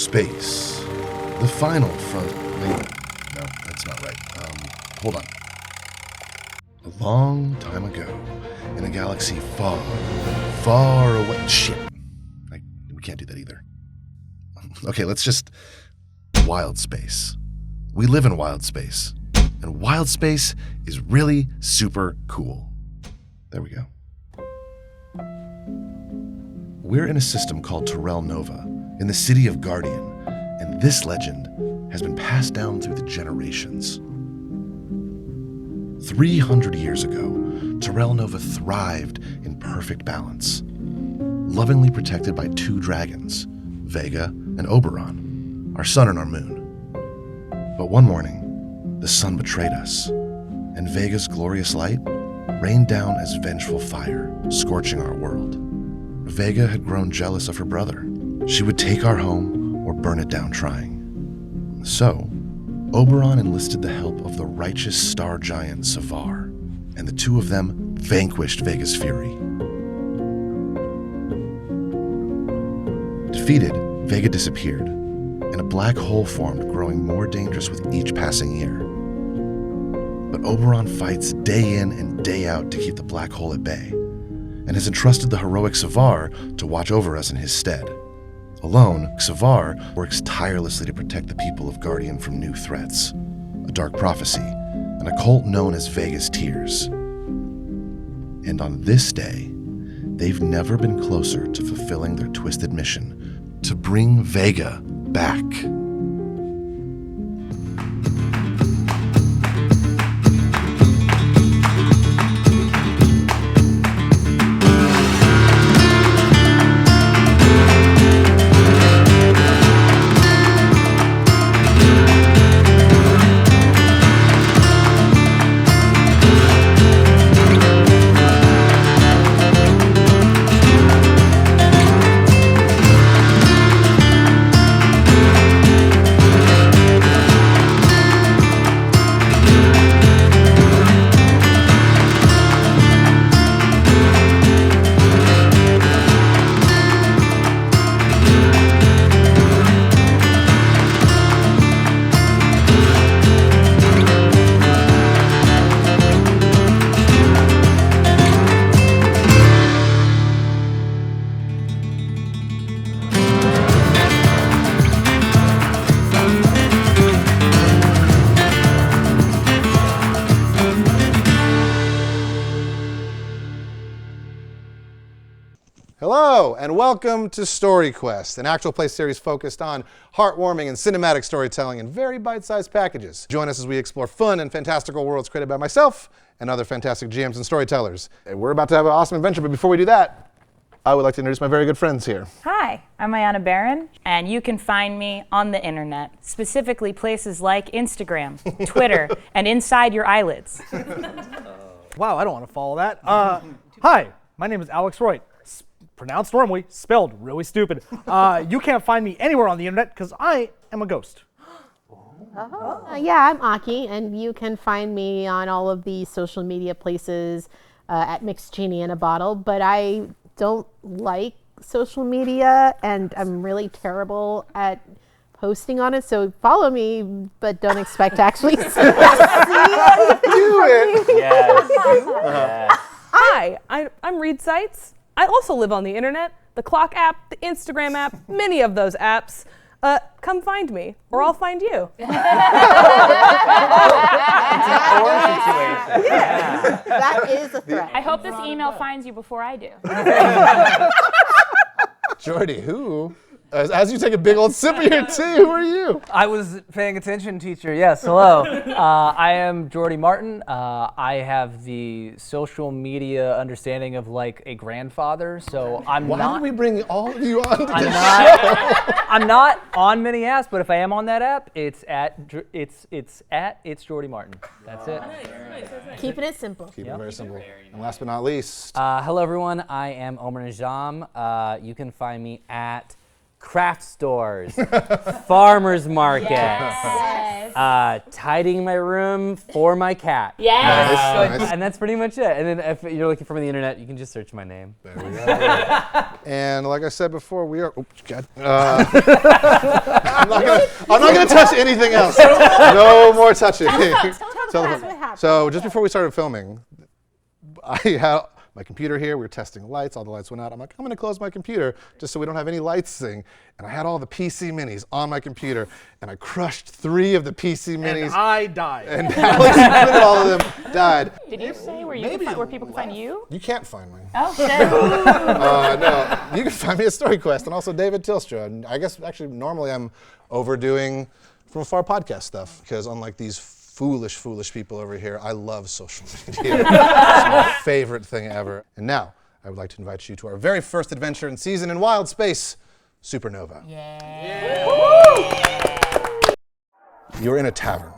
Space. The final front... Wait, no, that's not right. Hold on. A long time ago, in a galaxy far, far away... Shit. We can't do that either. Okay, let's just... WildSpace. We live in WildSpace. And WildSpace is really super cool. There we go. We're in a system called Nova, in the city of Guardian, and this legend has been passed down through the generations. 300 years ago, Nova thrived in perfect balance, lovingly protected by two dragons, Vega and Oberon, our sun and our moon. But one morning, the sun betrayed us, and Vega's glorious light rained down as vengeful fire, scorching our world. Vega had grown jealous of her brother. She would take our home or burn it down trying. So, Oberon enlisted the help of the righteous star giant Savar, and the two of them vanquished Vega's fury. Defeated, Vega disappeared, and a black hole formed, growing more dangerous with each passing year. But Oberon fights day in and day out to keep the black hole at bay, and has entrusted the heroic Savar to watch over us in his stead. Alone, Savar works tirelessly to protect the people of Guardian from new threats, a dark prophecy, and a cult known as Vega's Tears. And on this day, they've never been closer to fulfilling their twisted mission to bring Vega back. Hello, and welcome to StoryQuest, an actual play series focused on heartwarming and cinematic storytelling in very bite-sized packages. Join us as we explore fun and fantastical worlds created by myself and other fantastic GMs and storytellers. We're about to have an awesome adventure, but before we do that, I would like to introduce my very good friends here. Hi, I'm Mayanna Berrin, and you can find me on the internet, specifically places like Instagram, Twitter, and inside your eyelids. Wow, I don't want to follow that. Hi, my name is Aleks Royt. Pronounced normally, spelled really stupid. You can't find me anywhere on the internet because I am a ghost. Yeah, I'm Aki, and you can find me on all of the social media places at Mixed Genie in a Bottle, but I don't like social media, and I'm really terrible at posting on it, so follow me, but don't expect to actually see anything. Do it! Yes. Yes. Hi, I'm Reed Seitz. I also live on the internet, the Clock app, the Instagram app, many of those apps. Come find me, or I'll find you. Yeah, that is a threat. I hope this email finds you before I do. Jordy, who? As you take a big old sip of your tea, who are you? I was paying attention, teacher. Yes, hello. I am Jordy Martin. I have the social media understanding of like a grandfather, so I'm Why not. did we bring all of you on to I'm this not. show? I'm not on many apps, but if I am on that app, it's Jordy Martin. That's it. Keeping it simple. Keep it very simple. And last but not least, Hello, everyone. I am Omar Najam. You can find me at craft stores, farmers markets, tidying my room for my cat. Nice. And that's pretty much it. And then if you're looking for me on the internet, you can just search my name. There we go. And like I said before, we are. Oops, God. I'm not gonna touch anything else. No more touching. Tell the folks what happened. So just before we started filming, I had my computer here. We were testing lights. All the lights went out. I'm like, I'm going to close my computer just so we don't have any lights thing. And I had all the PC minis on my computer, and I crushed 3 of the PC minis. And I died. And Alex, included all of them, died. Did you say where people can find you? You can't find me. Oh, shit. No, you can find me at StoryQuest, and also David Tilstra. And I guess actually normally I'm overdoing From Afar podcast stuff, because unlike these foolish people over here, I love social media. It's my favorite thing ever. And now, I would like to invite you to our very first adventure in season in WildSpace, Supernova. You're in a tavern.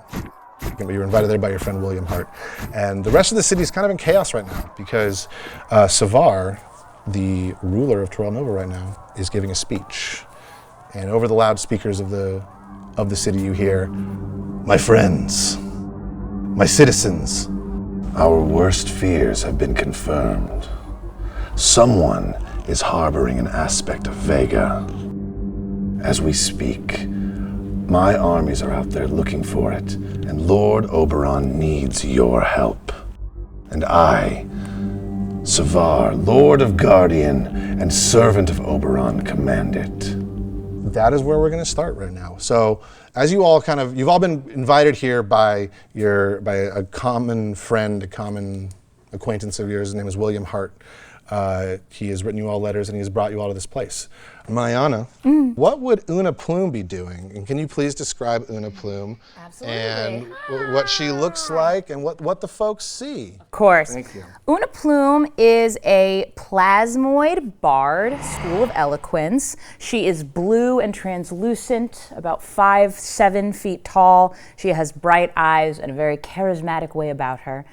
You were invited there by your friend William Hart. And the rest of the city is kind of in chaos right now, because Savar, the ruler of Nova right now, is giving a speech. And over the loudspeakers of the city you hear, "My friends, my citizens, our worst fears have been confirmed. Someone is harboring an aspect of Vega. As we speak, my armies are out there looking for it, and Lord Oberon needs your help. And I, Savar, Lord of Guardian and servant of Oberon, command it." That is where we're going to start right now. So, as you've all been invited here by a common friend, a common acquaintance of yours. His name is William Hart. He has written you all letters, and he has brought you all to this place. Mayanna, what would Una Plume be doing? And can you please describe Una Plume? Absolutely. And what she looks like, and what the folks see? Of course. Thank you. Una Plume is a plasmoid bard, school of eloquence. She is blue and translucent, about 5'7" feet tall. She has bright eyes and a very charismatic way about her.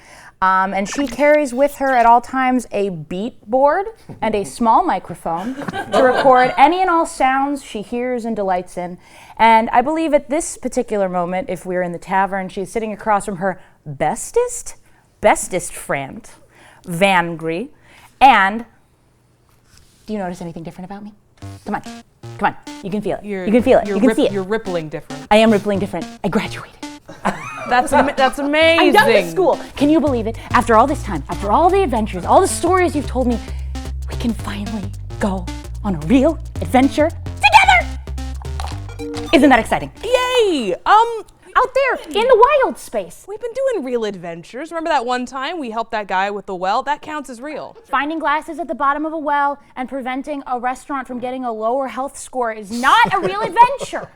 And she carries with her at all times a beat board and a small microphone to record any and all sounds she hears and delights in. And I believe at this particular moment, if we're in the tavern, she's sitting across from her bestest friend, Vangry. And do you notice anything different about me? Come on, you can feel it. You can feel it. You can see it. You're rippling different. I am rippling different. I graduated. That's amazing. I'm done with school. Can you believe it? After all this time, after all the adventures, all the stories you've told me, we can finally go on a real adventure together. Isn't that exciting? Yay! Out there in the wild space. We've been doing real adventures. Remember that one time we helped that guy with the well? That counts as real. Finding glasses at the bottom of a well and preventing a restaurant from getting a lower health score is not a real adventure.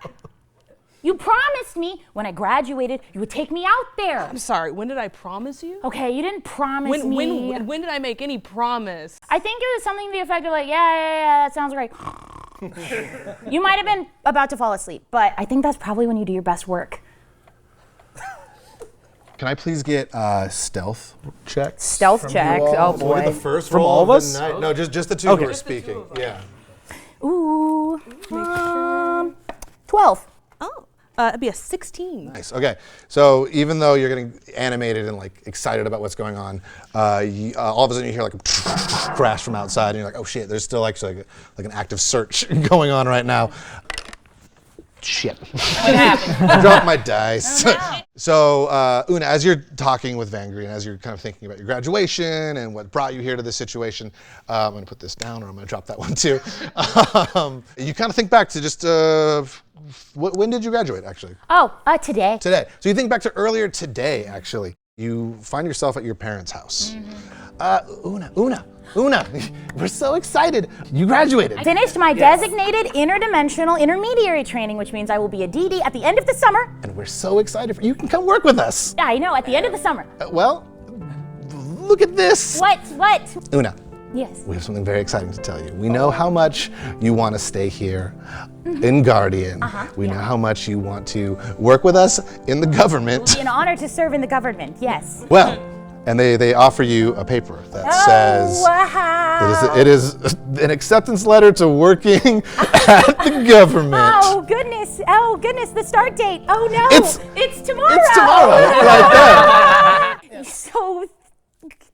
You promised me when I graduated you would take me out there. I'm sorry, when did I promise you? Okay, you didn't promise me. When did I make any promise? I think it was something to the effect of like, yeah, that sounds great. You might have been about to fall asleep, but I think that's probably when you do your best work. Can I please get stealth checks? Stealth checks, oh boy. We'll get the first From roll all of the us? night. No, just the two who are speaking. Yeah. Ooh, 12. Oh, it'd be a 16. Nice. Okay. So even though you're getting animated and like excited about what's going on, all of a sudden you hear like a crash from outside, and you're like, oh shit! There's still actually like an active search going on right now. Shit. What happened? Drop my dice. So, Una, as you're talking with Vangry and as you're kind of thinking about your graduation and what brought you here to this situation, I'm going to put this down, or I'm going to drop that one too. You kind of think back to just, when did you graduate, actually? Oh, today. Today. So you think back to earlier today, actually. You find yourself at your parents' house. Una, we're so excited. You graduated. I finished my designated interdimensional intermediary training, which means I will be a DD at the end of the summer. And we're so excited for you. You can come work with us. Yeah, I know, at the end of the summer. Well, look at this. What? Una. Yes. We have something very exciting to tell you. We know how much you want to stay here in Guardian. We know how much you want to work with us in the government. It will be an honor to serve in the government, yes. Well, And they offer you a paper that says wow. it is an acceptance letter to working at the government. Oh goodness, the start date. Oh no, it's tomorrow. It's tomorrow, like that. So,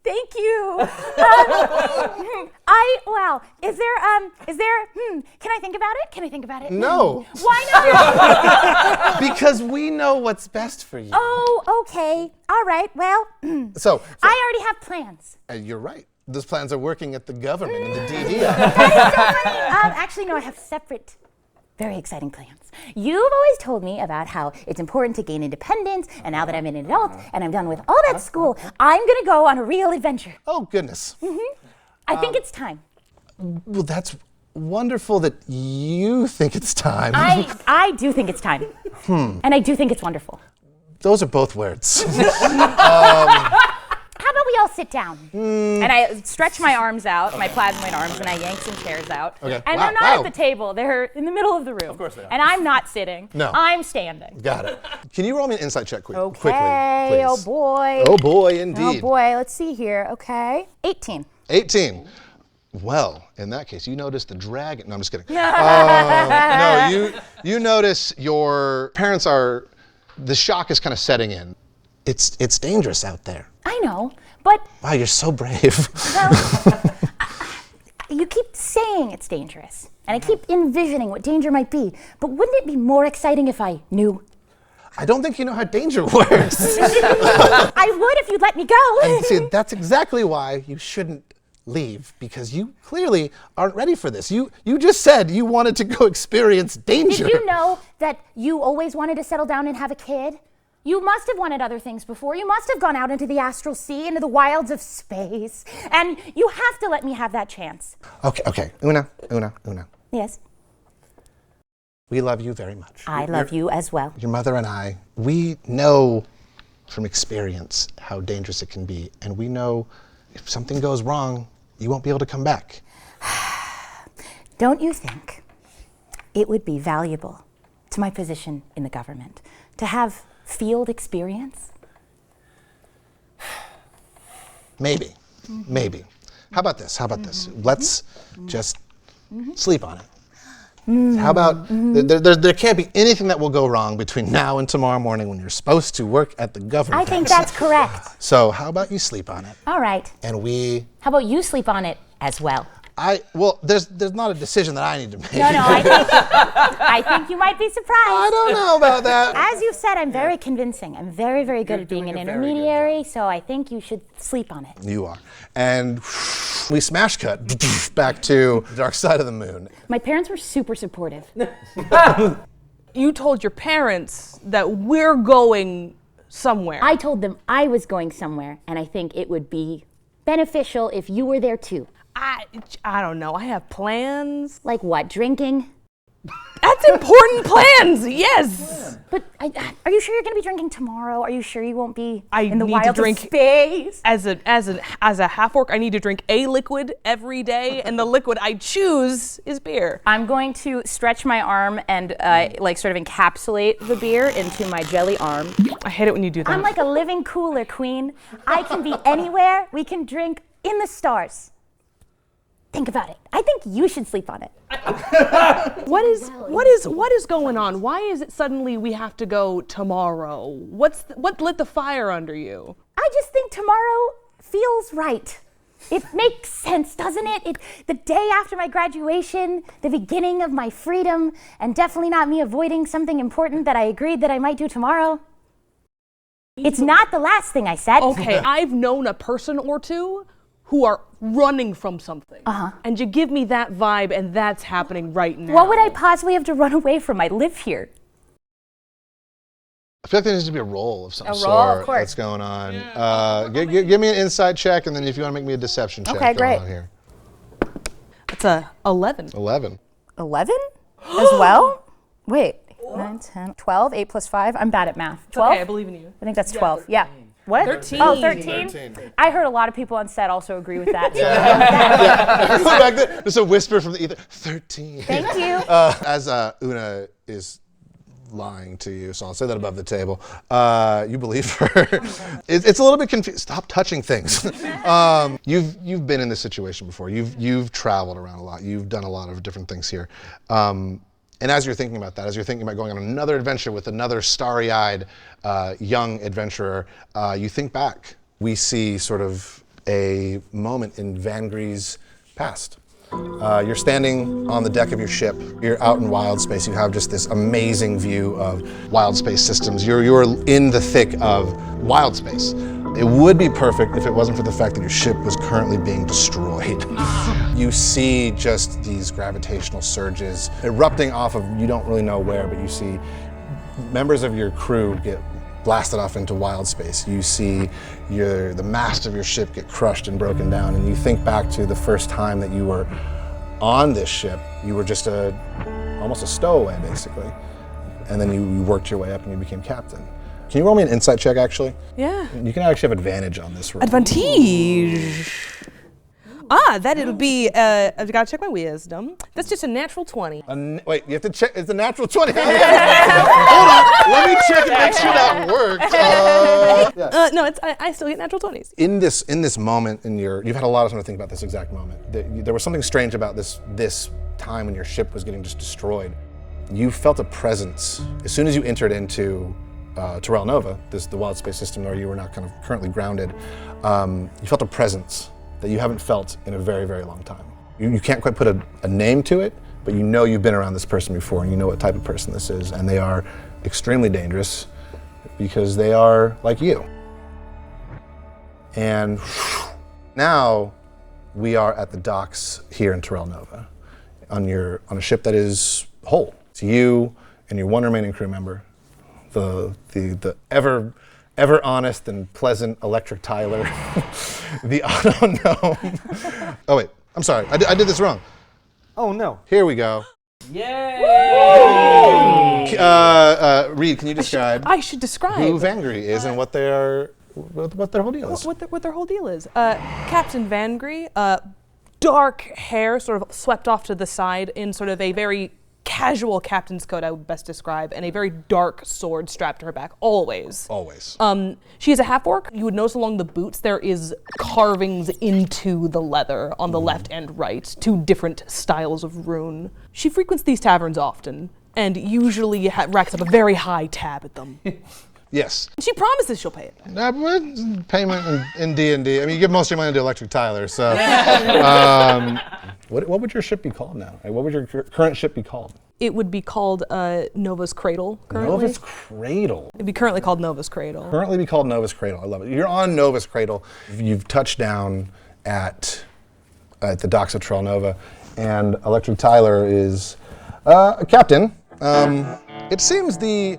thank you. Can I think about it? Can I think about it? No. Why not? Because we know what's best for you. Oh, okay. All right, well, So I already have plans. you're right. Those plans are working at the government and the DD. That is so funny. Actually, no, I have separate, very exciting plans. You've always told me about how it's important to gain independence, and now that I'm an adult and I'm done with all that school, I'm gonna go on a real adventure. Oh, goodness. I think it's time. Well, that's wonderful that you think it's time. I do think it's time. And I do think it's wonderful. Those are both words. How about we all sit down? And I stretch my arms out, my plasmoid arms, and I yank some chairs out. Okay. And Wow, they're not wow. at the table, they're in the middle of the room. Of course they are. And I'm not sitting. No. I'm standing. Got it. Can you roll me an insight check quickly, Okay, oh please? boy. Oh boy, indeed. Oh boy, let's see here. Okay. 18. 18. Well, in that case, you notice the dragon. No, I'm just kidding. No, you notice your parents are. The shock is kind of setting in. It's dangerous out there. I know, but Wow, you're so brave. well, you keep saying it's dangerous, and I keep envisioning what danger might be. But wouldn't it be more exciting if I knew? I don't think you know how danger works. I would if you'd let me go. And see, that's exactly why you shouldn't leave, because you clearly aren't ready for this. You just said you wanted to go experience danger. Did you know that you always wanted to settle down and have a kid? You must have wanted other things before. You must have gone out into the astral sea, into the wilds of space. And you have to let me have that chance. Okay. Una. Yes, We love you very much. I love you as well. Your mother and I, we know from experience how dangerous it can be. And we know if something goes wrong, you won't be able to come back. Don't you think it would be valuable to my position in the government to have field experience? Maybe. How about this? Let's just sleep on it. How about, there can't be anything that will go wrong between now and tomorrow morning when you're supposed to work at the government. I think that's correct. So how about you sleep on it? All right. And we, How about you sleep on it as well? well, there's not a decision that I need to make. No, I think you might be surprised. I don't know about that. As you've said, I'm very convincing. I'm very, very good at being an intermediary, so I think you should sleep on it. You are. And we smash cut back to the dark side of the moon. My parents were super supportive. You told your parents that we're going somewhere. I told them I was going somewhere, and I think it would be beneficial if you were there too. I don't know. I have plans. Like what, drinking? That's important plans. Yes. But are you sure you're going to be drinking tomorrow? Are you sure you won't be I in the need wilds to drink of space? As a half orc, I need to drink a liquid every day, and the liquid I choose is beer. I'm going to stretch my arm and like sort of encapsulate the beer into my jelly arm. I hate it when you do that. I'm like a living cooler, queen. I can be anywhere. We can drink in the stars. Think about it. I think you should sleep on it. What is going on? Why is it suddenly we have to go tomorrow? What lit the fire under you? I just think tomorrow feels right. It makes sense, doesn't it? The day after my graduation, the beginning of my freedom, and definitely not me avoiding something important that I agreed that I might do tomorrow. It's not the last thing I said. Okay, I've known a person or two who are running from something. And you give me that vibe, and that's happening right now. What would I possibly have to run away from? I live here. I feel like there needs to be a roll of some A sort roll, of course. that's going on. Give me an inside check, and then if you want to make me a deception check Okay, going great. on here. It's a 11. 11. 11 as well? Wait, 9, 10, 12, 8 plus 5. I'm bad at math. 12? Okay, I believe in you. I think that's 12. Yeah. What? 13. Oh, 13? I heard a lot of people on set also agree with that. Back there, there's a whisper from the ether. 13. Thank you. As Una is lying to you, so I'll say that above the table. You believe her. It's a little bit confusing. Stop touching things. You've been in this situation before. You've traveled around a lot. You've done a lot of different things here. And as you're thinking about that, as you're thinking about going on another adventure with another starry-eyed young adventurer, you think back. We see sort of a moment in Vangre's past. You're standing on the deck of your ship. You're out in WildSpace. You have just this amazing view of WildSpace systems. You're in the thick of WildSpace. It would be perfect if it wasn't for the fact that your ship was currently being destroyed. You see just these gravitational surges erupting off of, you don't really know where, but you see members of your crew get blasted off into WildSpace. You see the mast of your ship get crushed and broken down, and you think back to the first time that you were on this ship. You were just almost a stowaway, basically. And then you worked your way up and you became captain. Can you roll me an insight check, actually? Yeah. You can actually have advantage on this roll. Advantage. That it'll be, I've got to check my wisdom. That's just a natural 20. Wait, you have to check, it's a natural 20. Hold on, let me check and make sure that works. No, I still get natural 20s. In this moment, you've had a lot of time to think about this exact moment. There was something strange about this time when your ship was getting just destroyed. You felt a presence as soon as you entered into Terrell Nova, the WildSpace system where you were now kind of currently grounded. You felt a presence that you haven't felt in a very, very long time. You can't quite put a name to it, but you know you've been around this person before and you know what type of person this is, and they are extremely dangerous because they are like you. And now we are at the docks here in Terrell Nova on a ship that is whole. It's you and your one remaining crew member, the ever honest and pleasant Electric Tyler, the auto gnome. Oh wait, I'm sorry, I did this wrong. Oh no. Here we go. Yay! Reed, can you describe I should describe who Vangre is and what their whole deal is? what their whole deal is. Captain Vangre, dark hair sort of swept off to the side in sort of a very casual captain's coat, I would best describe, and a very dark sword strapped to her back, always. Always. She is a half-orc. You would notice along the boots there is carvings into the leather on the left and right, two different styles of rune. She frequents these taverns often, and usually racks up a very high tab at them. Yes. She promises she'll pay it. Payment in D&D. I mean, you give most of your money to Electric Tyler, so. What would your ship be called now? What would your current ship be called? It would be called Nova's Cradle currently. Nova's Cradle. It'd be currently called Nova's Cradle. Currently be called Nova's Cradle. I love it. You're on Nova's Cradle. You've touched down at the docks of Terrell Nova, and Electric Tyler is a captain. It seems the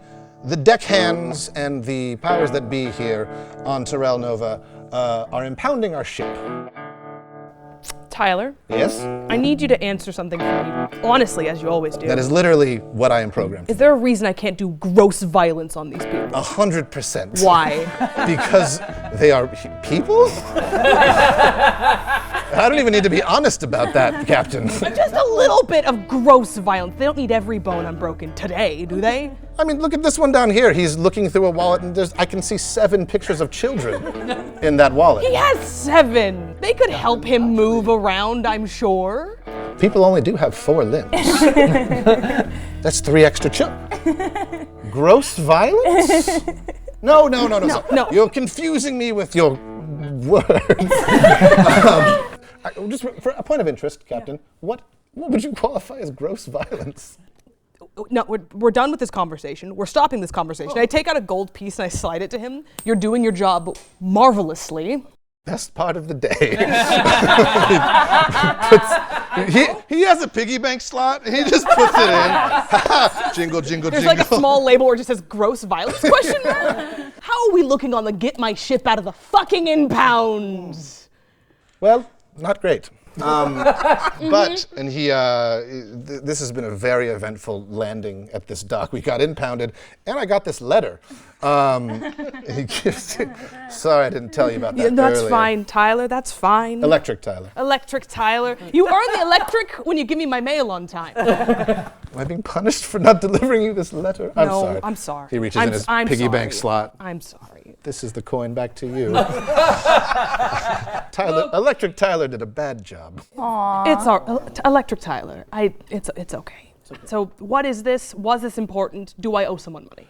deckhands and the powers that be here on Terrell Nova are impounding our ship. Tyler, Yes? I need you to answer something for me, honestly, as you always do. That is literally what I am programmed for. Is there a reason I can't do gross violence on these people? 100%. Why? Because they are people? I don't even need to be honest about that, Captain. Just a little bit of gross violence. They don't need every bone unbroken today, do they? I mean, look at this one down here. He's looking through a wallet and I can see 7 pictures of children in that wallet. He has 7. They could help him move around, I'm sure. People only do have 4 limbs. That's 3 extra children. Gross violence? No. No. You're confusing me with your words. Just for a point of interest, Captain, what would you qualify as gross violence? No, we're done with this conversation. We're stopping this conversation. I take out a gold piece and I slide it to him. You're doing your job marvelously. Best part of the day. he has a piggy bank slot. He just puts it in. Jingle, jingle, There's jingle. like a small label where it just says gross violence question mark. How are we looking on the get my ship out of the fucking impounds? Well, not great. But, and this has been a very eventful landing at this dock. We got impounded, and I got this letter. He gives it. Sorry, I didn't tell you about that That's earlier. fine, Tyler. That's fine. Electric Tyler. Electric Tyler. You earn the electric when you give me my mail on time. Am I being punished for not delivering you this letter? I'm No, sorry. I'm sorry. He reaches in his piggy bank slot. I'm sorry. This is the coin back to you. Electric Tyler did a bad job. It's Electric Tyler. It's okay. So what is this? Was this important? Do I owe someone money?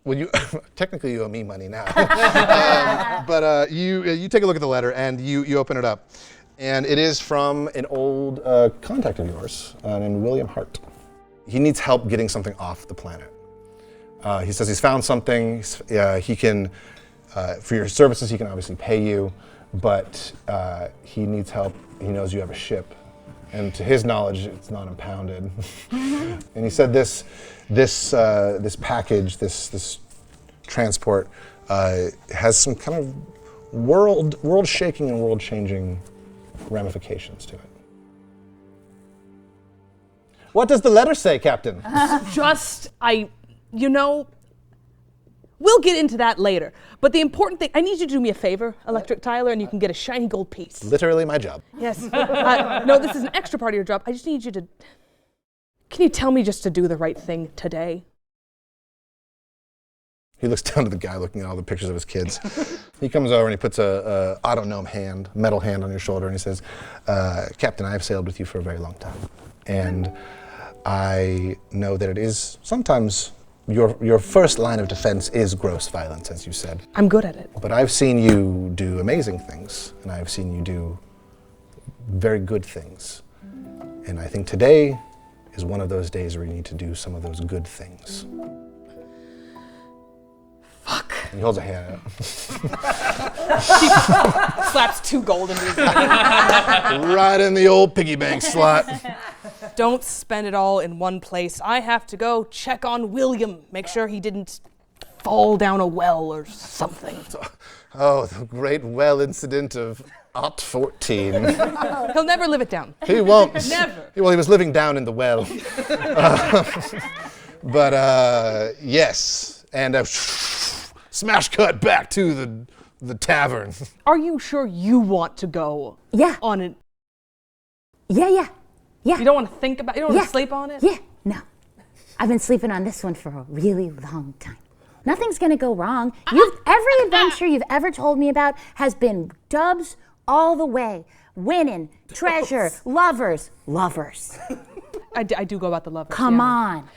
Well, you technically you owe me money now. But you take a look at the letter and you open it up, and it is from an old contact of yours named William Hart. He needs help getting something off the planet. He says he's found something. He can, for your services, he can obviously pay you, but he needs help. He knows you have a ship. And to his knowledge, it's not impounded. And he said this package, this transport, has some kind of world-shaking and world-changing ramifications to it. What does the letter say, Captain? We'll get into that later. But the important thing, I need you to do me a favor, Electric Tyler, and you can get a shiny gold piece. Literally my job. Yes. No, this is an extra part of your job. I just need you to, can you tell me just to do the right thing today? He looks down to the guy looking at all the pictures of his kids. He comes over and he puts a I don't know metal hand on your shoulder, and he says, Captain, I have sailed with you for a very long time. And I know that it is sometimes your first line of defense is gross violence, as you said. I'm good at it. But I've seen you do amazing things, and I've seen you do very good things. And I think today is one of those days where you need to do some of those good things. Fuck. And he holds a hand out. Slaps 2 gold into his hand. Right in the old piggy bank slot. Don't spend it all in one place. I have to go check on William, make sure he didn't fall down a well or something. Oh, the great well incident of Ot 14. He'll never live it down. He won't. Never. Well, he was living down in the well. Yes. And smash cut back to the tavern. Are you sure you want to go Yeah. on it? Yeah. You don't want to think about it? You don't want to sleep on it? Yeah, no. I've been sleeping on this one for a really long time. Nothing's gonna go wrong. Every adventure you've ever told me about has been dubs all the way. Winning, treasure, lovers. I do go about the lovers. Come yeah. on.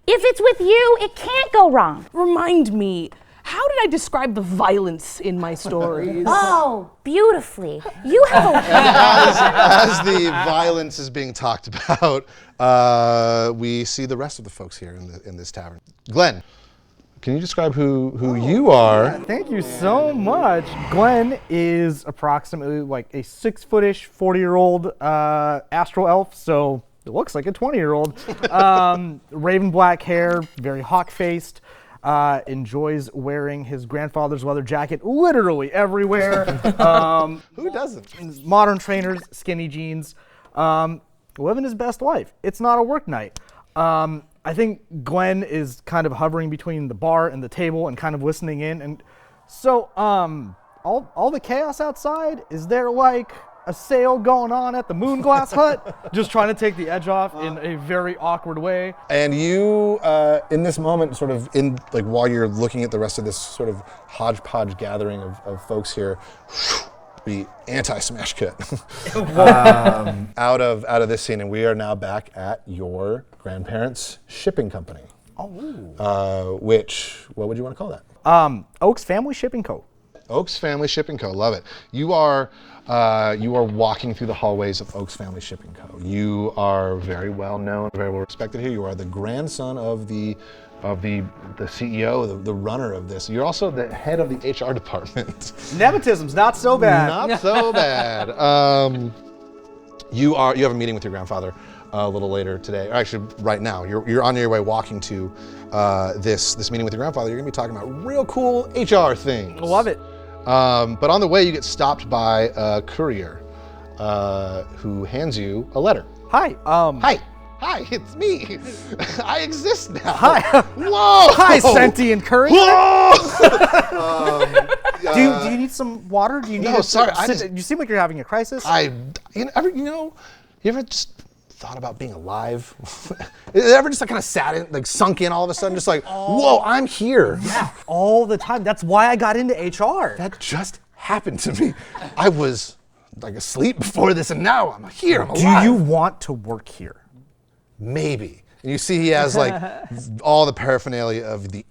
If it's with you, it can't go wrong. Remind me, how did I describe the violence in my stories? Oh, beautifully. You have a... As the violence is being talked about, we see the rest of the folks here in this tavern. Glenn, can you describe who you are? Thank you so much. Glenn is approximately like a 6-footish, 40-year-old astral elf, so it looks like a 20-year-old. Raven black hair, very hawk-faced. Enjoys wearing his grandfather's leather jacket literally everywhere. Who doesn't? Modern trainers, skinny jeans, living his best life. It's not a work night. I think Glenn is kind of hovering between the bar and the table and kind of listening in. And so, all the chaos outside, is there like a sale going on at the Moonglass Hut? Just trying to take the edge off in a very awkward way. And you, in this moment, sort of while you're looking at the rest of this sort of hodgepodge gathering of folks here, the anti-smash cut out of this scene, and we are now back at your grandparents' shipping company. Oh. What would you want to call that? Oaks Family Shipping Co. Oaks Family Shipping Co. Love it. You are walking through the hallways of Oaks Family Shipping Co. You are very well known, very well respected here. You are the grandson of the CEO, the runner of this. You're also the head of the HR department. Nepotism's not so bad. Not so bad. You have a meeting with your grandfather a little later today. Actually, right now. You're on your way walking to this meeting with your grandfather. You're gonna be talking about real cool HR things. Love it. But on the way, you get stopped by a courier who hands you a letter. Hi. Hi, it's me. I exist now. Hi. Whoa. Hi, sentient courier. Whoa. Do you need some water? Do you need? No, sorry. You seem like you're having a crisis. You ever just thought about being alive? It ever just like kind of sat in, like sunk in all of a sudden, just like, whoa, I'm here. Yeah, all the time. That's why I got into HR. That just happened to me. I was like asleep before this, and now I'm here. I'm alive. Do you want to work here? Maybe. And you see, he has like all the paraphernalia of the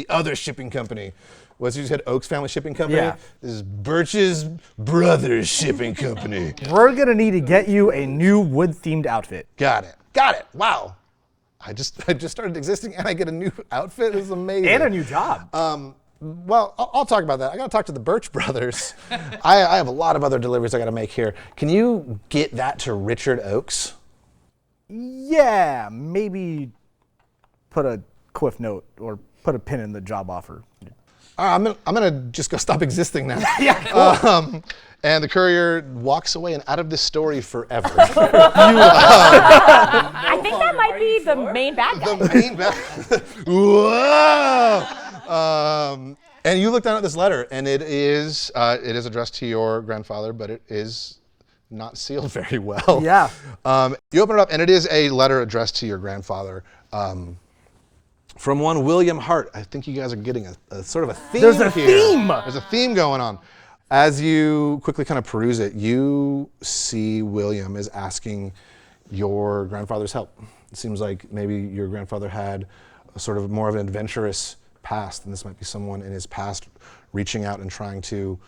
other shipping company. What's you said? Oaks Family Shipping Company. Yeah. This is Birch's Brothers Shipping Company. We're gonna need to get you a new wood-themed outfit. Got it. Wow. I just started existing, and I get a new outfit. This is amazing. And a new job. Well, I'll talk about that. I got to talk to the Birch Brothers. I have a lot of other deliveries I got to make here. Can you get that to Richard Oaks? Yeah, maybe put a quiff note or put a pin in the job offer. All right, I'm gonna just go stop existing now. Yeah, cool. And the courier walks away and out of this story forever. I think that might be the main bad guy. The main Whoa! And you look down at this letter, and it is addressed to your grandfather, but it is not sealed very well. Yeah. You open it up, and it is a letter addressed to your grandfather. From one William Hart. I think you guys are getting a sort of a theme There's a here. theme! There's a theme going on. As you quickly kind of peruse it, you see William is asking your grandfather's help. It seems like maybe your grandfather had a sort of more of an adventurous past, and this might be someone in his past reaching out and trying to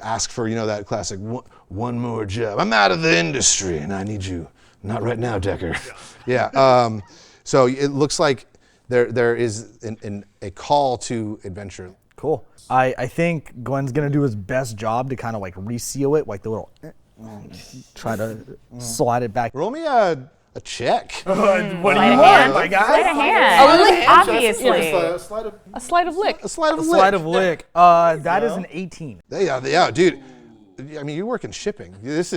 ask for, that classic one more job. I'm out of the industry, and I need you. Not right now, Decker. Yeah. So it looks like there is a call to adventure. Cool. I think Glenn's gonna do his best job to kind of like reseal it, like the little, try to slide it back. Roll me a check. What do you Sleight of want, hand. my guy? Sleight of hand. Obviously. A sleight of lick. A slide of lick. Sleight of lick. That is an 18. Yeah, dude. I mean, you work in shipping. It's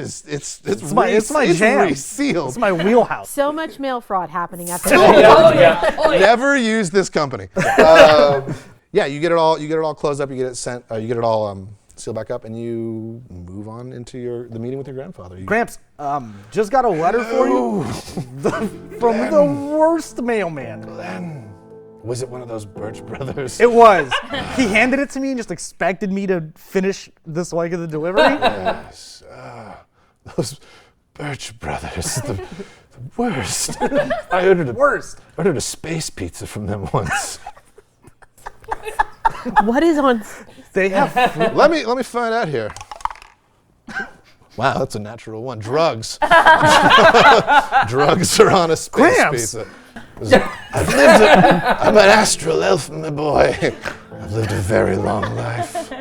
my jam. resealed. It's my wheelhouse. So much mail fraud happening at the Never use this company. Yeah, you get it all closed up. You get it sent. You get it all sealed back up, and you move on into the meeting with your grandfather. Gramps, just got a letter for you from the worst mailman. Glenn, was it one of those Birch Brothers? It was. He handed it to me and just expected me to finish this leg of the delivery. Yes, those Birch Brothers, the worst. I ordered a space pizza from them once. What is on? They have Let me find out here. Wow, that's a natural one. Drugs. Drugs are on a space Gramps. pizza. I'm an astral elf, my boy. I've lived a very long life.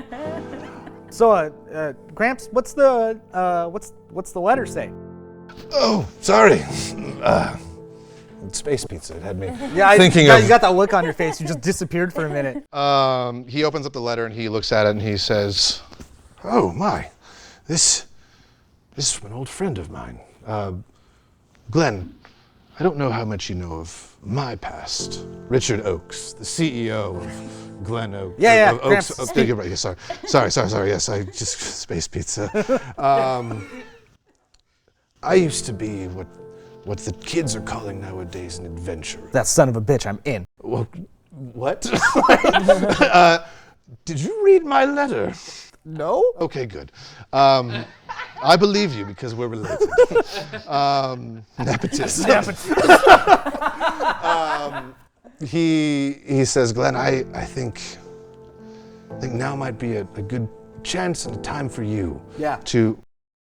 So, Gramps, what's the letter say? Oh, sorry. Space pizza. It had me thinking you got that look on your face. You just disappeared for a minute. He opens up the letter and he looks at it and he says, "Oh my, this is from an old friend of mine, Glenn. I don't know how much you know of my past. Richard Oaks, the CEO of Glen Oaks. Yeah, Oaks. Gramps. Sorry. Yes, I just space pizza. I used to be what the kids are calling nowadays an adventurer. That son of a bitch, I'm in. Well, what? Did you read my letter? No? Okay, good. I believe you because we're related. Nepotism. He says, Glenn, I think now might be a good chance and a time for you to.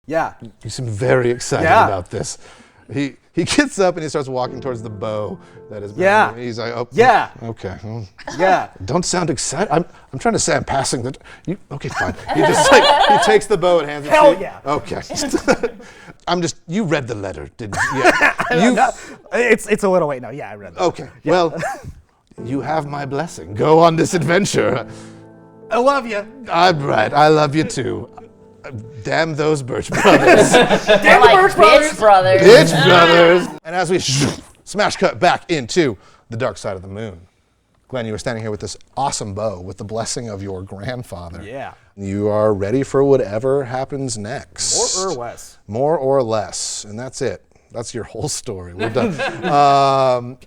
Yeah. You seem very excited about this. He gets up and he starts walking towards the bow that is behind him. He's like, oh, okay. Yeah. Don't sound excited. I'm trying to say I'm passing the. Okay, fine. He just he takes the bow and hands it to you. Hell yeah. Okay. You read the letter, didn't you? Yeah. It's a little late now. Yeah, I read that. Okay. Yeah. Well, you have my blessing. Go on this adventure. I love you. I'm right. I love you too. Damn those Birch Brothers. Damn like Birch Brothers. Bitch Brothers. And as we smash cut back into the dark side of the moon. Glenn, you were standing here with this awesome bow with the blessing of your grandfather. Yeah. You are ready for whatever happens next. More or less. More or less, and that's it. That's your whole story. We're done.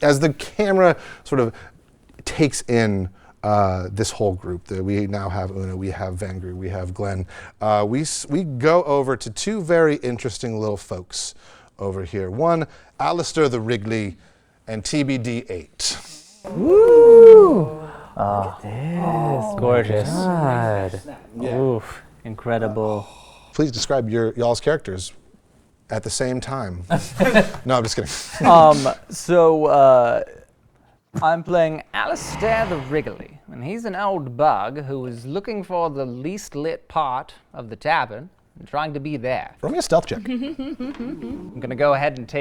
As the camera sort of takes in this whole group, we now have Una, we have Vangru, we have Glenn. We go over to two very interesting little folks over here. One, Alistair the Wrigley, and TBD8. Woo! Oh, gorgeous. God. Yeah. Oof, incredible. Please describe y'all's characters at the same time. No, I'm just kidding. I'm playing Alistair the Wrigley, and he's an old bug who is looking for the least lit part of the tavern and trying to be there. Roll me a stealth check. I'm gonna go ahead and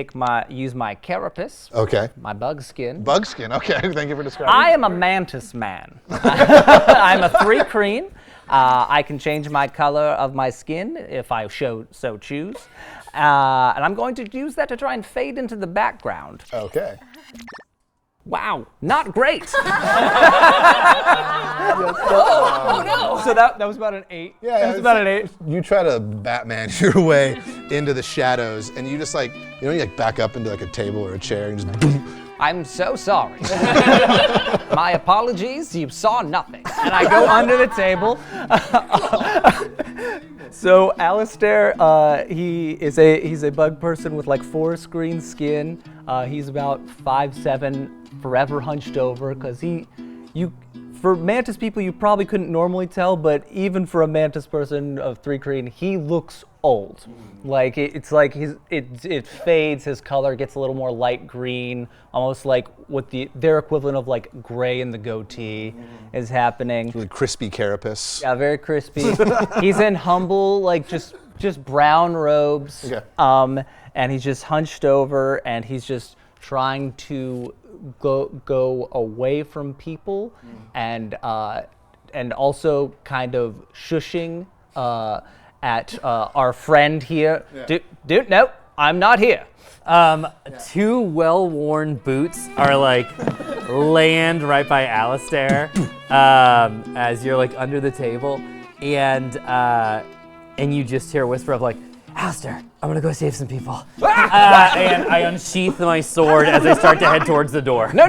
use my carapace, Okay. my bug skin. Bug skin, okay. Thank you for describing. I am a mantis man. I'm a 3-creen. I can change my color of my skin if I so choose. And I'm going to use that to try and fade into the background. Okay. Wow, not great. Oh no! So that was about an 8. Yeah, that was about an 8. You try to Batman your way into the shadows, and you just you back up into like a table or a chair, and just boom. I'm so sorry. My apologies, you saw nothing. And I go under the table. So Alistair, he's a bug person with like 4-screen skin. He's about 5'7", forever hunched over, because for mantis people you probably couldn't normally tell, but even for a mantis person of 3-creen, he looks old. Like it fades, his color gets a little more light green, almost like what their equivalent of like gray in the goatee is happening. Really crispy carapace. Yeah, very crispy. He's in humble, like just brown robes. Okay. And he's just hunched over, and he's just trying to go away from people, and also kind of shushing at our friend here. Yeah. Dude, no, I'm not here. Two well-worn boots are like land right by Alistair as you're like under the table, and you just hear a whisper of like, Alistair, I'm gonna go save some people. And I unsheath my sword as I start to head towards the door. No.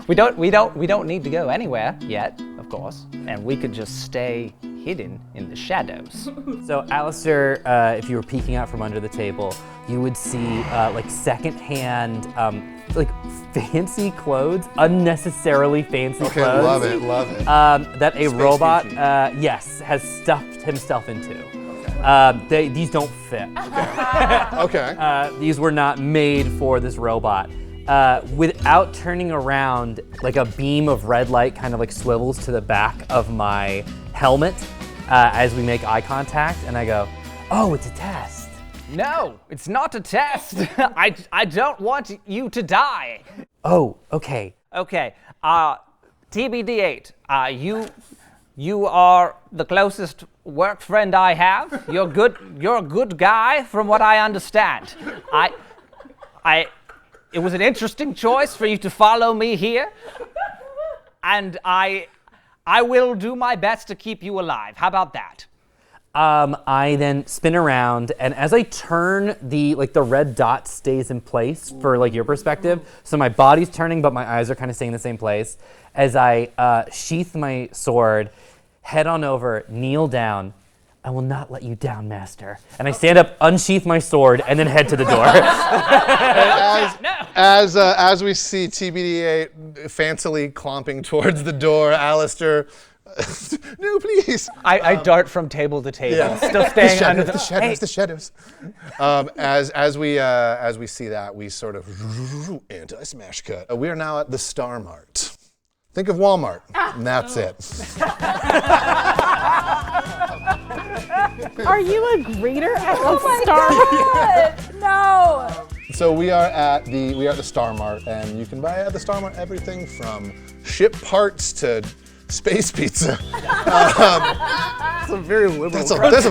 We don't need to go anywhere yet, of course, and we could just stay hidden in the shadows. So Alistair, if you were peeking out from under the table, you would see like secondhand, like fancy clothes, unnecessarily fancy Okay, clothes. love it. That a Space robot, Gucci. yes, has stuffed himself into. These don't fit. Okay. These were not made for this robot. Without turning around, like a beam of red light kind of like swivels to the back of my helmet as we make eye contact, and I go, oh, it's a test. No, it's not a test. I don't want you to die. Oh, okay. Okay, TBD8, you are the closest work friend I have. You're a good guy from what I understand. It was an interesting choice for you to follow me here, and I will do my best to keep you alive. How about that? I then spin around, and as I turn, the red dot stays in place for like your perspective. So my body's turning, but my eyes are kind of staying in the same place. As I sheath my sword, head on over, kneel down. I will not let you down, master. And I stand up, unsheath my sword, and then head to the door. As we see TBD8 fancily clomping towards the door, Alistair, no, please. I dart from table to table, Yeah. still staying under the shadows. As we see that, we sort of anti-smash cut. We are now at the Star Mart. Think of Walmart, and that's it. Are you a greeter at the Star? No! So we are at the Star Mart, and you can buy at the Star Mart everything from ship parts to space pizza. That's a very liberal. That's a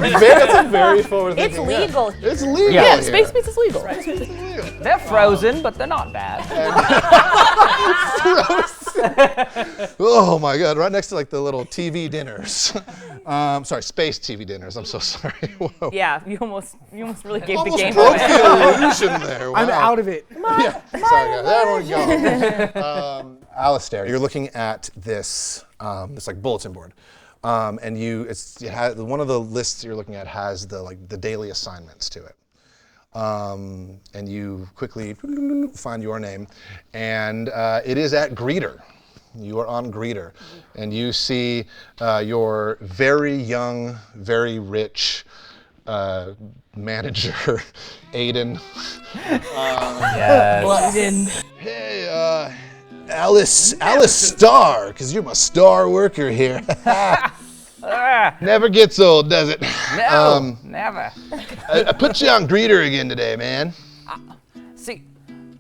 very forward It's thinking. legal. It's legal. Yeah, here. space pizza's legal. They're frozen, but they're not bad. Oh my God! Right next to like the little TV dinners. Sorry, space TV dinners. I'm so sorry. Whoa. Yeah, you almost really gave Almost the game broke away. the illusion there. Wow. I'm out of it. Yeah. Sorry, guys. Everyone go. Alistair, you're looking at this this like bulletin board, and it has one of the lists you're looking at has the daily assignments to it. And you quickly find your name, and it is at Greeter. You are on Greeter, and you see your very young, very rich manager, Aiden. Yes. Hey, Alice Starr, because you're my star worker here. Never gets old, does it? No, never. I put you on Greeter again today, man.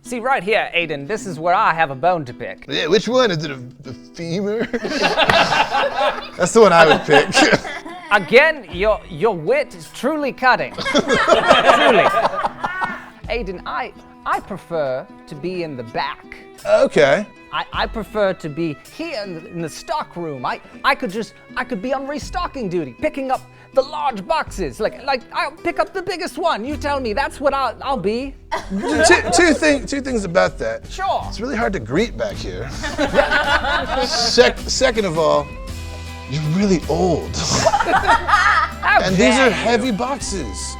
See right here, Aiden, this is where I have a bone to pick. Yeah, which one? Is it a femur? That's the one I would pick. Again, your wit is truly cutting. Truly. Aiden, I prefer to be in the back. Okay. I prefer to be here in the stock room. I could be on restocking duty, picking up the large boxes. Like I'll pick up the biggest one. You tell me that's what I'll be. Two things about that. Sure. It's really hard to greet back here. Second of all, you're really old. And these are heavy boxes.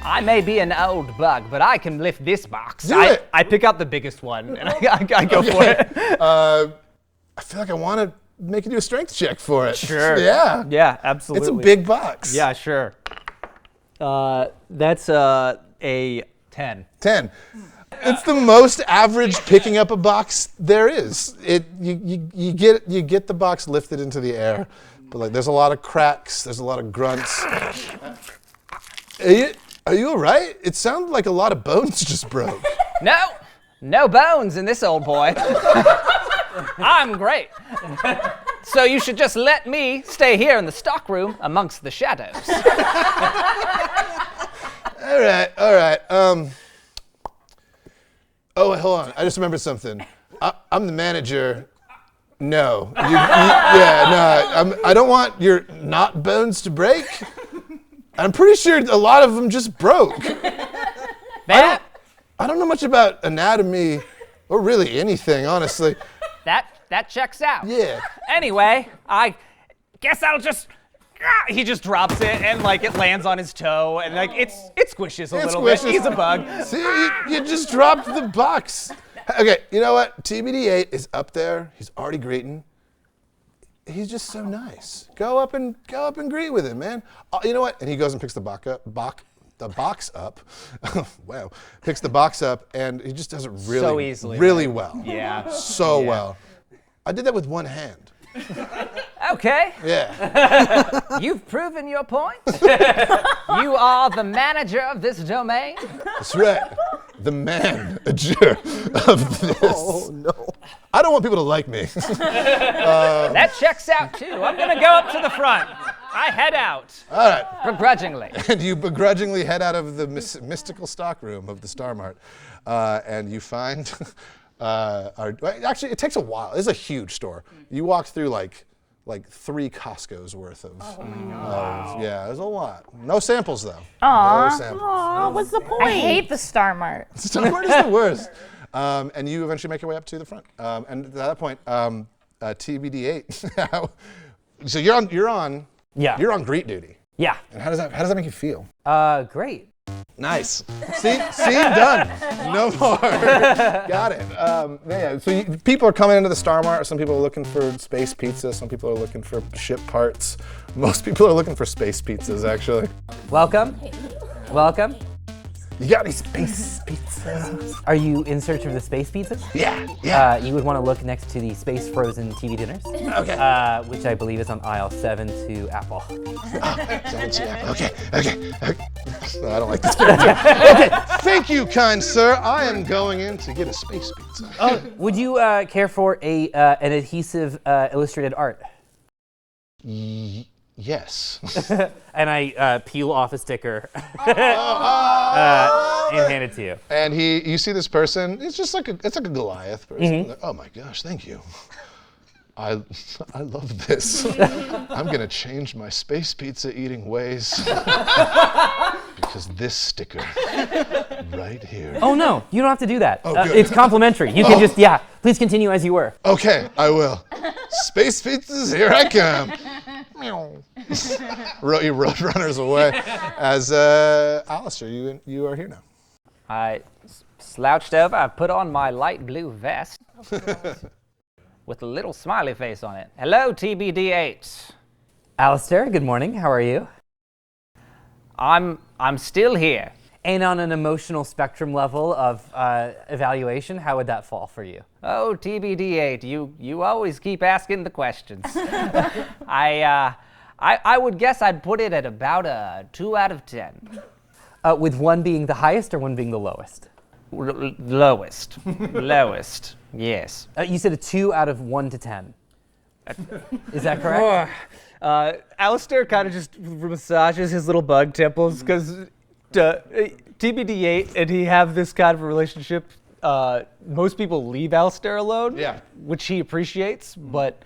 I may be an old bug, but I can lift this box. Do it. I pick up the biggest one and I go for it. I feel like I want to make you do a strength check for it. Sure. Yeah. Yeah, absolutely. It's a big box. Yeah, sure. That's a 10. 10. It's the most average picking up a box there is. You get the box lifted into the air, but like there's a lot of cracks, there's a lot of grunts. Are you all right? It sounded like a lot of bones just broke. No bones in this old boy. I'm great. So you should just let me stay here in the stock room amongst the shadows. All right. Oh, hold on. I just remembered something. I'm the manager. No. I don't want your not bones to break. I'm pretty sure a lot of them just broke. I don't know much about anatomy or really anything, honestly. That checks out. Yeah. Anyway, I guess I'll just. He just drops it and like it lands on his toe and like it squishes a little bit. He's a bug. See, you just dropped the box. Okay, you know what? TBD8 is up there. He's already greeting. He's just so nice. Go up and greet with him, man. You know what? And he goes and picks the box up. Wow. Picks the box up and he just does it really, so easily, really well. Yeah. So well. I did that with one hand. Okay. Yeah. You've proven your point. You are the manager of this domain. That's right. The manager of this. Oh, no. I don't want people to like me. That checks out, too. I'm going to go up to the front. I head out. All right. Begrudgingly. And you begrudgingly head out of the mystical stockroom of the Star Mart. And you find... actually, it takes a while. It's a huge store. You walk through like 3 Costco's worth of. Oh my God. Yeah, there's a lot. No samples though. Aw. No samples. Oh, what's the point? I hate the Star Mart. Star Mart is the worst. And you eventually make your way up to the front. And at that point, TBD8. So you're on. Yeah. You're on greet duty. Yeah. And how does that make you feel? Great. Nice. See, done. No more. Got it. Yeah. So people are coming into the Star Mart. Some people are looking for space pizza. Some people are looking for ship parts. Most people are looking for space pizzas, actually. Welcome. Welcome. You got any space pizzas? Are you in search of the space pizzas? Yeah. You would want to look next to the space frozen TV dinners. Okay. Which I believe is on aisle 7 to Apple. Okay. No, I don't like this. Okay. Thank you, kind sir. I am going in to get a space pizza. Would you care for an adhesive illustrated art? Yes. And I peel off a sticker and hand it to you. And you see this person, it's just like it's like a Goliath person. Like, oh my gosh, thank you. I love this. I'm gonna change my space pizza eating ways because this sticker right here. Oh no, you don't have to do that. Oh, good. It's complimentary. You can just, please continue as you were. Okay, I will. Space pizzas, here I come. He runners away. As Alistair, you are here now. I slouched over, I put on my light blue vest with a little smiley face on it. Hello, TBD8. Alistair, good morning. How are you? I'm still here. And on an emotional spectrum level of evaluation, how would that fall for you? Oh, TBD8, you always keep asking the questions. I would guess I'd put it at about a 2 out of 10. With 1 being the highest or 1 being the lowest? Lowest. Lowest, yes. You said a 2 out of 1 to 10. Is that correct? Alistair kind of just massages his little bug temples because TBD8 and he have this kind of a relationship. Most people leave Alistair alone, which he appreciaes, but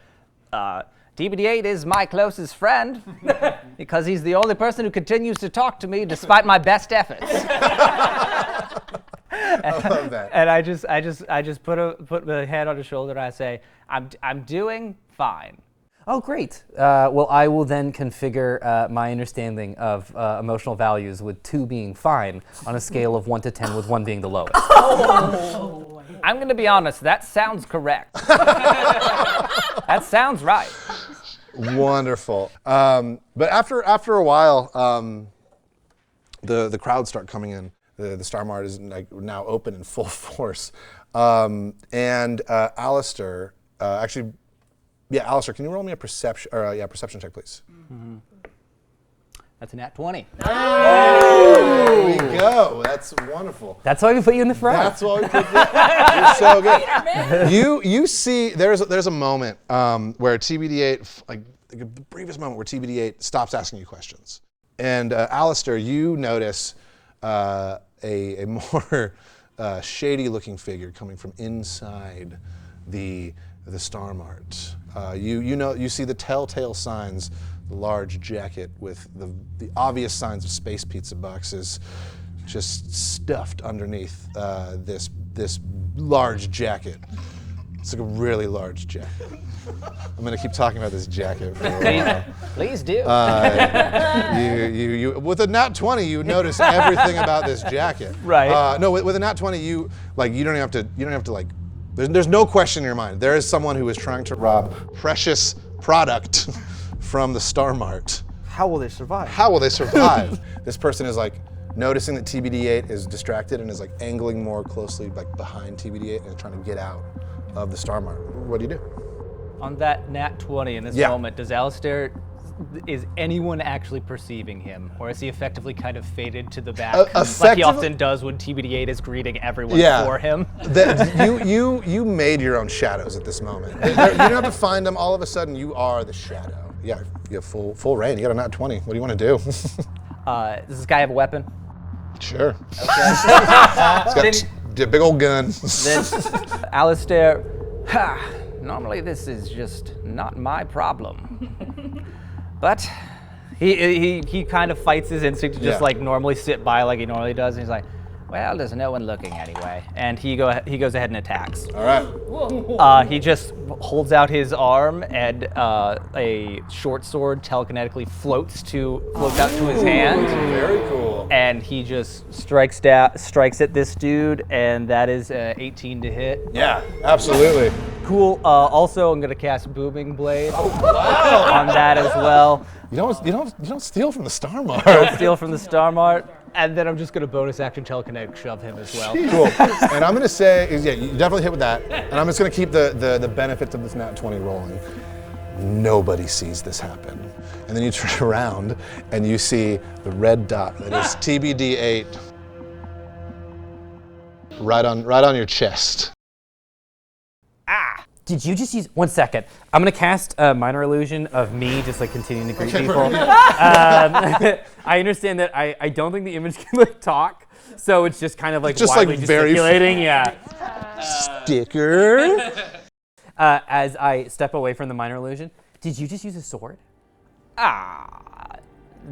TBD8 is my closest friend because he's the only person who continues to talk to me despite my best efforts. I love that. And I just put my hand on his shoulder and I say, I'm doing fine. Oh, great. Well, I will then configure my understanding of emotional values with 2 being fine on a scale of 1 to 10, with 1 being the lowest. I'm going to be honest, that sounds correct. That sounds right. Wonderful. But after a while, the crowds start coming in. The Star Mart is now open in full force. And Alistair, Alistair, can you roll me a perception check, please? Mm-hmm. That's a nat 20. There we go. That's wonderful. That's why we put you in the front. That's why we put you. You're so good. You see, there's a moment where TBD8, like a briefest moment where TBD8 stops asking you questions, and Alistair, you notice a more shady-looking figure coming from inside the Star Mart. You see the telltale signs. The large jacket with the obvious signs of space pizza boxes just stuffed underneath this large jacket. It's like a really large jacket. I'm gonna keep talking about this jacket for a while. Please do. You with a nat 20, you notice everything about this jacket. Right. No, with a nat 20, you don't have to like. There's no question in your mind. There is someone who is trying to rob precious product from the Star Mart. How will they survive? How will they survive? This person is like noticing that TBD8 is distracted and is like angling more closely like behind TBD8 and is trying to get out of the Star Mart. What do you do? on that nat 20 in this moment, does Alistair, is anyone actually perceiving him, or is he effectively kind of faded to the back, like he often does when TBD8 is greeting everyone for him? You made your own shadows at this moment. You don't have to find them. All of a sudden, you are the shadow. Yeah, you have full reign. You got a nat 20. What do you want to do? Does this guy have a weapon? Sure. Okay. He's got a big old gun. Then Alistair, normally this is just not my problem. But he kind of fights his instinct to just like normally sit by like he normally does, and he's like, well, there's no one looking anyway. And he goes ahead and attacks. All right. He just holds out his arm, and a short sword telekinetically floats out to his hand. Very cool. And he just strikes at this dude, and that is 18 to hit. Yeah, absolutely. Cool. Also, I'm gonna cast Booming Blade on that as well. You don't steal from the Star Mart. Don't steal from the Star Mart. And then I'm just gonna bonus action telekinetic shove him as well. Cool. And I'm gonna say, you definitely hit with that. And I'm just gonna keep the benefits of this nat 20 rolling. Nobody sees this happen. And then you turn around and you see the red dot that is TBD8 right on your chest. Did you just use, 1 second. I'm gonna cast a minor illusion of me just like continuing to greet people. I understand that I don't think the image can like talk, so it's just kind of like just wildly like very gesticulating, yeah. Sticker. As I step away from the minor illusion, did you just use a sword?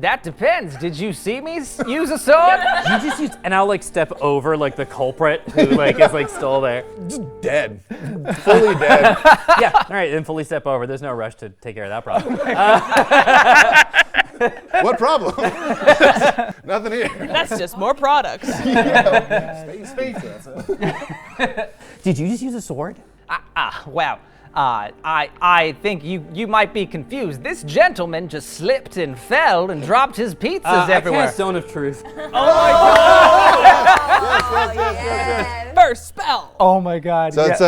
That depends. Did you see me use a sword? You just used, and I'll like step over like the culprit who like is like still there. Just dead. Fully dead. Yeah, all right, then fully step over. There's no rush to take care of that problem. What problem? Nothing here. That's just more products. Space answer. Did you just use a sword? Well, I think you might be confused. This gentleman just slipped and fell and dropped his pizzas everywhere. I cast Zone of Truth. Yes. First spell. Oh my God. So it's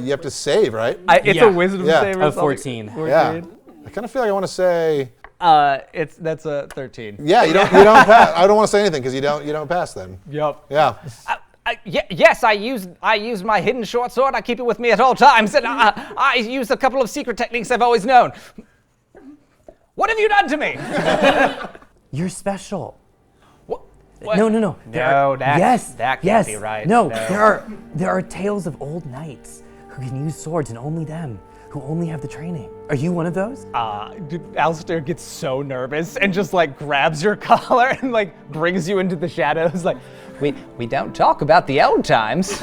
you have to save, right? It's Yeah. a wisdom Yeah. save or Of something. 14. Yeah. I kind of feel like I want to say. That's a 13. Yeah, you don't pass. I don't want to say anything because you don't pass then. Yep. Yeah. Yes, I use my hidden short sword. I keep it with me at all times, and I use a couple of secret techniques I've always known. What have you done to me? You're special. What? No. No, that can't be right. No, No. there are tales of old knights who can use swords, and only them, who only have the training. Are you one of those? Alistair gets so nervous and just like grabs your collar and like brings you into the shadows. Like, We don't talk about the old times.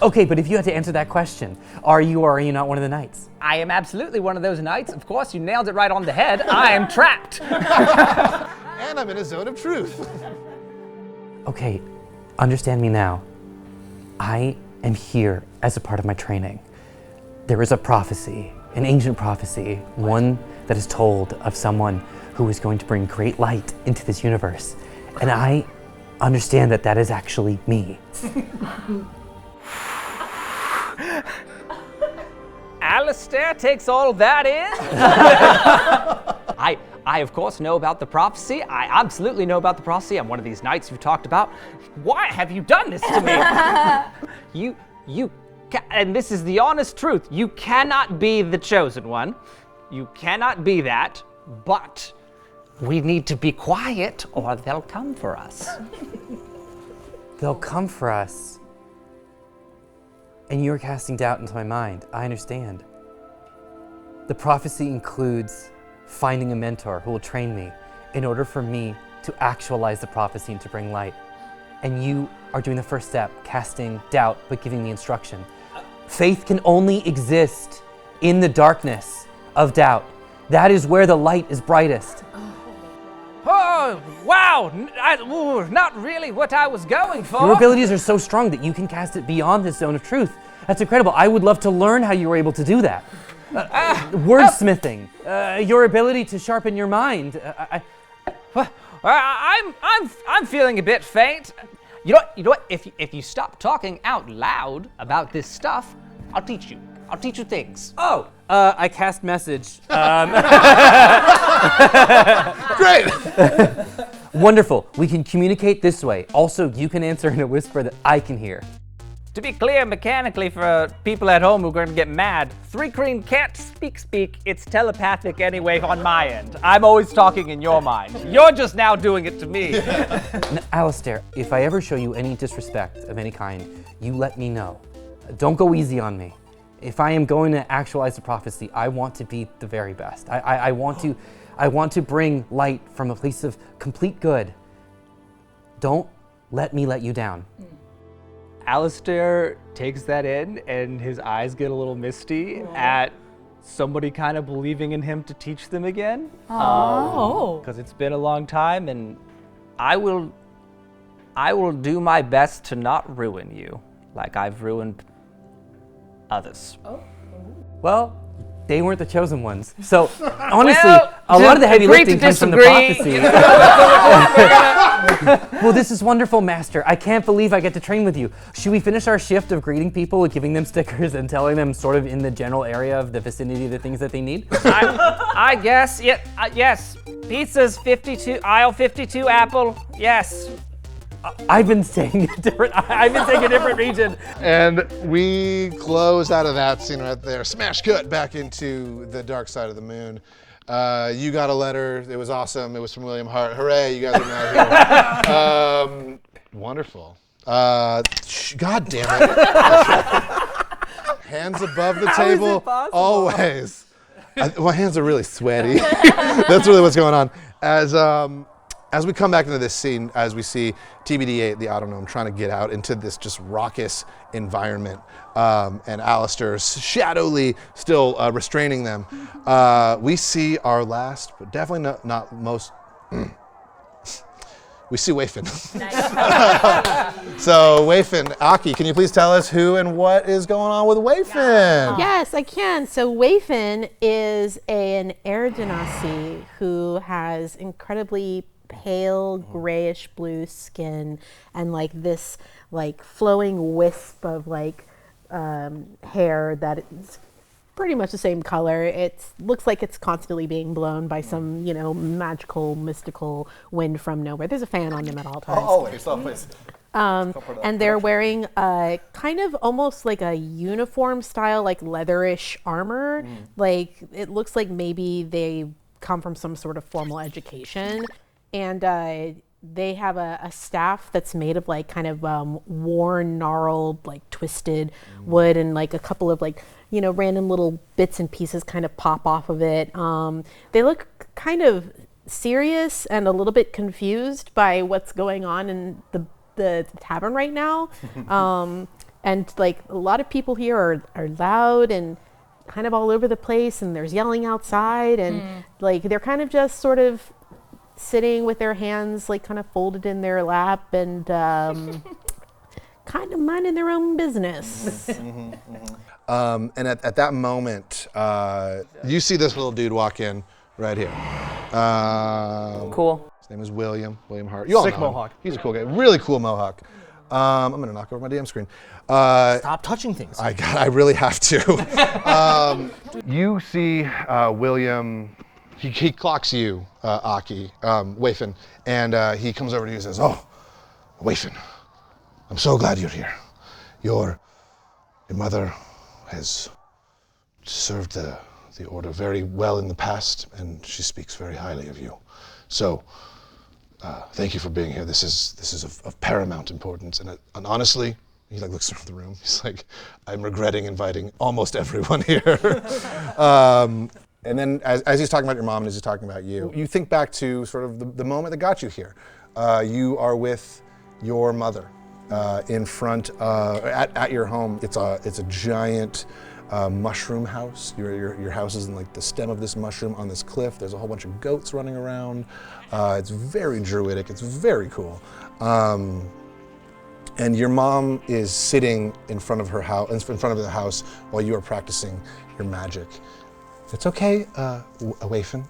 Okay, but if you had to answer that question, are you or are you not one of the knights? I am absolutely one of those knights. Of course, you nailed it right on the head. I am trapped. And I'm in a zone of truth. Okay, understand me now. I am here as a part of my training. There is a prophecy, an ancient prophecy, one that is told of someone who is going to bring great light into this universe. And I understand that that is actually me. Alistair takes all that in? I of course know about the prophecy. I absolutely know about the prophecy. I'm one of these knights you've talked about. Why have you done this to me? And this is the honest truth. You cannot be the chosen one. You cannot be that, but we need to be quiet or they'll come for us. They'll come for us. And you're casting doubt into my mind. I understand. The prophecy includes finding a mentor who will train me in order for me to actualize the prophecy and to bring light. And you are doing the first step, casting doubt, but giving me instruction. Faith can only exist in the darkness of doubt. That is where the light is brightest. Oh, wow! Not really what I was going for. Your abilities are so strong that you can cast it beyond this zone of truth. That's incredible. I would love to learn how you were able to do that. Wordsmithing, your ability to sharpen your mind. I'm feeling a bit faint. You know what? If you stop talking out loud about this stuff, I'll teach you. I'll teach you things. Oh, I cast message. Great. Wonderful. We can communicate this way. Also, you can answer in a whisper that I can hear. To be clear, mechanically, for people at home who are going to get mad, 3 Green can't speak. It's telepathic anyway on my end. I'm always talking in your mind. You're just now doing it to me. Alistair, if I ever show you any disrespect of any kind, you let me know. Don't go easy on me. If I am going to actualize the prophecy, I want to be the very best. I want to bring light from a place of complete good. Don't let me let you down. Alistair takes that in and his eyes get a little misty at somebody kind of believing in him to teach them again. Because it's been a long time, and I will do my best to not ruin you like I've ruined others. Well, they weren't the chosen ones. So honestly, Well, a lot of the heavy agree to lifting comes from the disagree. prophecy. Well, this is wonderful, Master. I can't believe I get to train with you. Should we finish our shift of greeting people and giving them stickers and telling them sort of in the general area of the vicinity of the things that they need? I guess, yes. Pizzas 52, aisle 52 apple, yes. I've been staying a different region. And we close out of that scene right there. Smash cut back into the dark side of the moon. You got a letter. It was awesome. It was from William Hart. Hooray, you guys are now here. Wonderful. God damn it. Hands above the table, always. My hands are really sweaty. That's really what's going on. As we come back into this scene, as we see TBD8, the Autognome, trying to get out into this just raucous environment, and Alistair's shadowly still restraining them, we see our last, but definitely not most, we see Wayfin. So Wayfin, Aki, can you please tell us who and what is going on with Wayfin? Yes, I can. So Wayfin is an air genasi who has incredibly pale grayish blue skin and like this like flowing wisp of like hair that is pretty much the same color. It looks like it's constantly being blown by some, you know, magical, mystical wind from nowhere. There's a fan on them at all times. Always, always. And they're wearing kind of almost like a uniform style, like leatherish armor. Like it looks like maybe they come from some sort of formal education. And they have a staff that's made of like kind of worn, gnarled, like twisted wood, and like a couple of like, you know, random little bits and pieces kind of pop off of it. They look kind of serious and a little bit confused by what's going on in the tavern right now. And like a lot of people here are loud and kind of all over the place, and there's yelling outside, and like they're kind of just sort of sitting with their hands like kind of folded in their lap and kind of minding their own business. And at that moment, you see this little dude walk in right here. Cool. His name is William Hart. You all Sick know him. mohawk. He's a cool guy, really cool mohawk. I'm gonna knock over my damn screen. Stop touching things. I really have to. You see William. He clocks you, Aki, Wayfin, and he comes over to you and says, "Oh, Wayfin, I'm so glad you're here. Your mother has served the order very well in the past, and she speaks very highly of you. So, thank you for being here. This is of paramount importance. And honestly," he like looks around the room. He's like, "I'm regretting inviting almost everyone here." And then as he's talking about your mom and as he's talking about you, you think back to sort of the moment that got you here. You are with your mother in front at your home. It's a giant mushroom house. Your house is in like the stem of this mushroom on this cliff. There's a whole bunch of goats running around. It's very druidic. It's very cool. And your mom is sitting in front of her house, in front of the house, while you are practicing your magic. It's okay, Wayfin.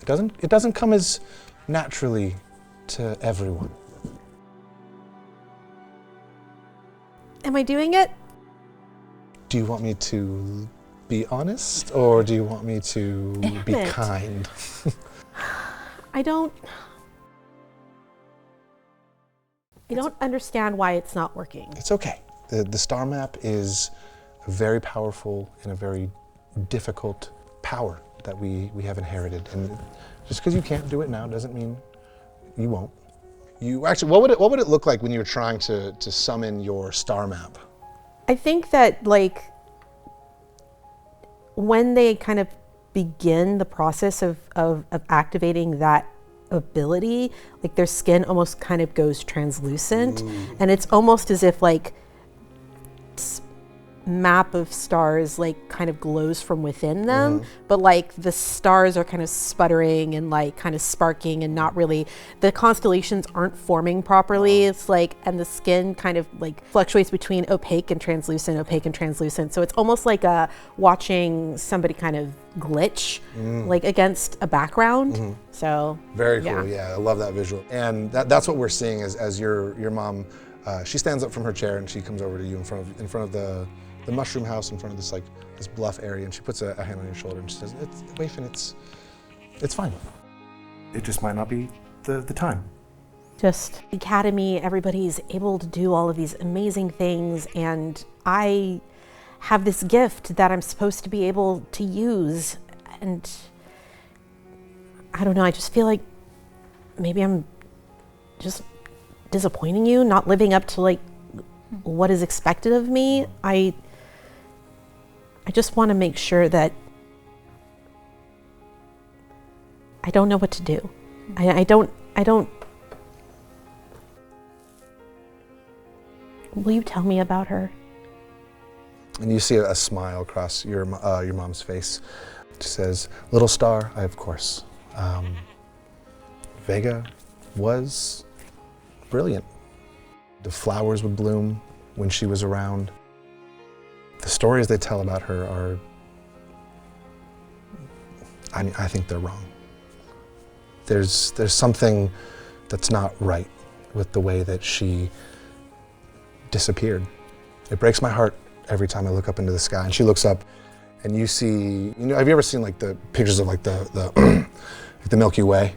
It doesn't come as naturally to everyone. Am I doing it? Do you want me to be honest, or do you want me to be kind? I don't understand why it's not working. It's okay. The star map is a very powerful and a very difficult power that we have inherited, and just because you can't do it now doesn't mean you won't. You actually, what would it look like when you were trying to summon your star map? I think that like when they kind of begin the process of activating that ability, like their skin almost kind of goes translucent, and it's almost as if like map of stars like kind of glows from within them, but like the stars are kind of sputtering and like kind of sparking, and not really, the constellations aren't forming properly. It's like, and the skin kind of like fluctuates between opaque and translucent, so it's almost like watching somebody kind of glitch like against a background. So very cool. Yeah, I love that visual. And that's what we're seeing as your mom, she stands up from her chair and she comes over to you in front of the mushroom house, in front of this bluff area, and she puts a hand on your shoulder and she says, Wayfin, it's fine. It just might not be the time. Just academy, everybody's able to do all of these amazing things, and I have this gift that I'm supposed to be able to use, and I don't know, I just feel like maybe I'm just disappointing you, not living up to like what is expected of me. I just want to make sure that I don't know what to do. I don't. Will you tell me about her? And you see a smile across your mom's face. She says, "Little star, of course. Vega was brilliant. The flowers would bloom when she was around. The stories they tell about her are, I think they're wrong. There's something that's not right with the way that she disappeared. It breaks my heart every time I look up into the sky." And she looks up, and you see, have you ever seen like the pictures of like the the Milky Way?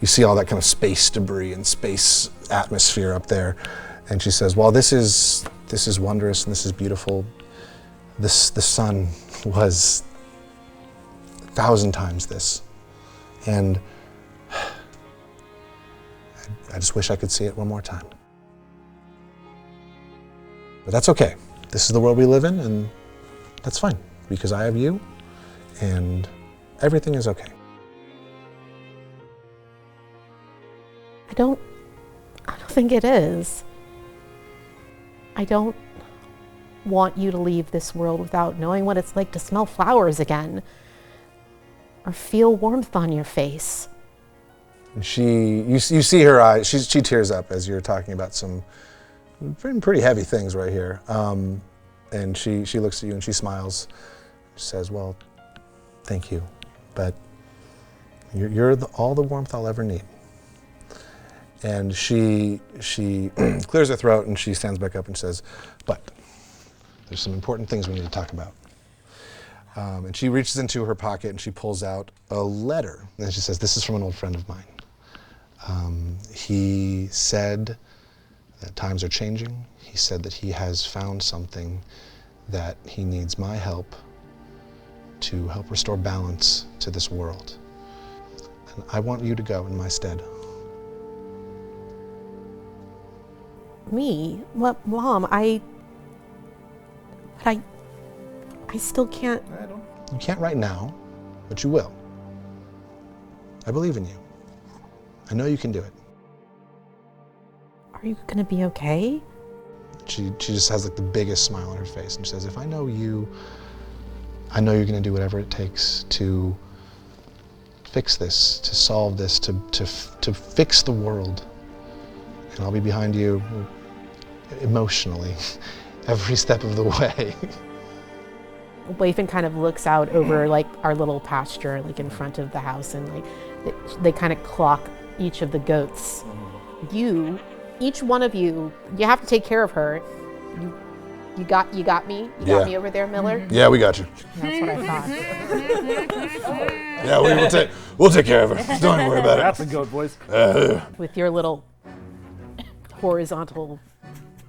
You see all that kind of space debris and space atmosphere up there. And she says, "Well, this is wondrous and this is beautiful. The sun was 1,000 times this. And I just wish I could see it one more time. But that's okay. This is the world we live in, and that's fine, because I have you, and everything is okay." I don't think it is. I don't want you to leave this world without knowing what it's like to smell flowers again, or feel warmth on your face. And you see her eyes, she tears up as you're talking about some pretty heavy things right here. And she looks at you and she smiles. She says, "Well, thank you, but you're all the warmth I'll ever need." And she clears her throat and she stands back up and says, "But there's some important things we need to talk about." And she reaches into her pocket and she pulls out a letter. And she says, "This is from an old friend of mine. He said that times are changing. He said that he has found something that he needs my help to help restore balance to this world. And I want you to go in my stead." Me? What, Mom? I still can't. You can't right now, but you will. I believe in you. I know you can do it. Are you gonna be okay? She just has like the biggest smile on her face, and she says, "If I know you, I know you're gonna do whatever it takes to fix this, to solve this, to fix the world. And I'll be behind you emotionally every step of the way." Wafin kind of looks out over like our little pasture, like in front of the house, and like they kind of clock each of the goats. Each one of you have to take care of her. You got me? You got me over there, Miller? Yeah, we got you. That's what I thought. Yeah, we'll take care of her. Don't worry about it. That's a goat, boys. With your little horizontal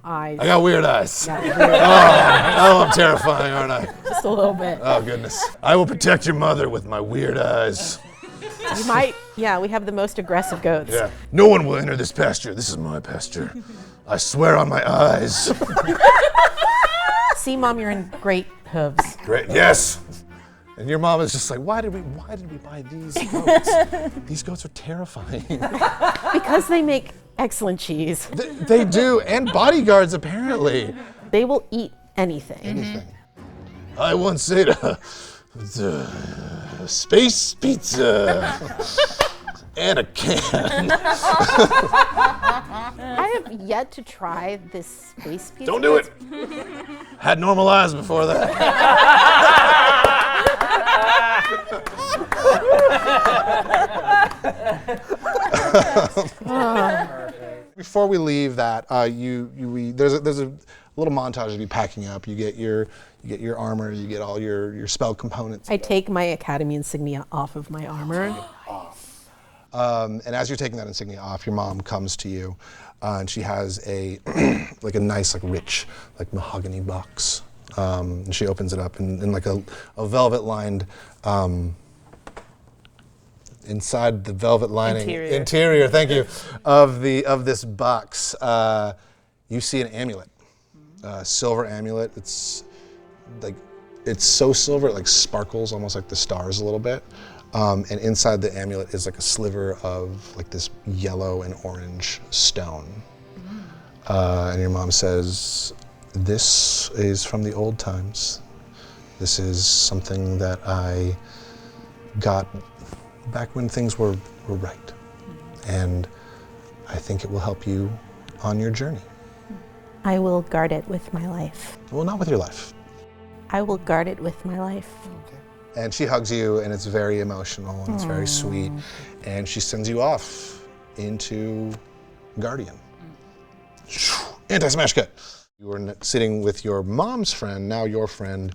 eyes. I got weird eyes. Yeah, weird. Oh, I'm terrifying, aren't I? Just a little bit. Oh, goodness. I will protect your mother with my weird eyes. You might, yeah, we have the most aggressive goats. Yeah. No one will enter this pasture. This is my pasture. I swear on my eyes. See, Mom, you're in great hooves. Great. Yes. And your mom is just like, why did we buy these goats? These goats are terrifying. Because they make excellent cheese. They do, and bodyguards apparently. They will eat anything. Anything. I once ate a space pizza and a can. I have yet to try this space pizza. Don't do it. Had normal eyes before that. Before we leave that, there's a little montage of you packing up. You get your armor, you get all your spell components. I take my academy insignia off of my armor. And as you're taking that insignia off, your mom comes to you, and she has a like a nice, like rich, like mahogany box. And she opens it up, and in like a velvet-lined. Inside the velvet lining, interior, thank you, of this box, you see an amulet, silver amulet. It's so silver it like sparkles almost like the stars a little bit. And inside the amulet is like a sliver of like this yellow and orange stone. And your mom says, "This is from the old times. This is something that I got back when things were right. And I think it will help you on your journey." I will guard it with my life. Well, not with your life. I will guard it with my life. And she hugs you, and it's very emotional, and it's very sweet. And she sends you off into Guardian. Anti-smash cut. You were sitting with your mom's friend, now your friend,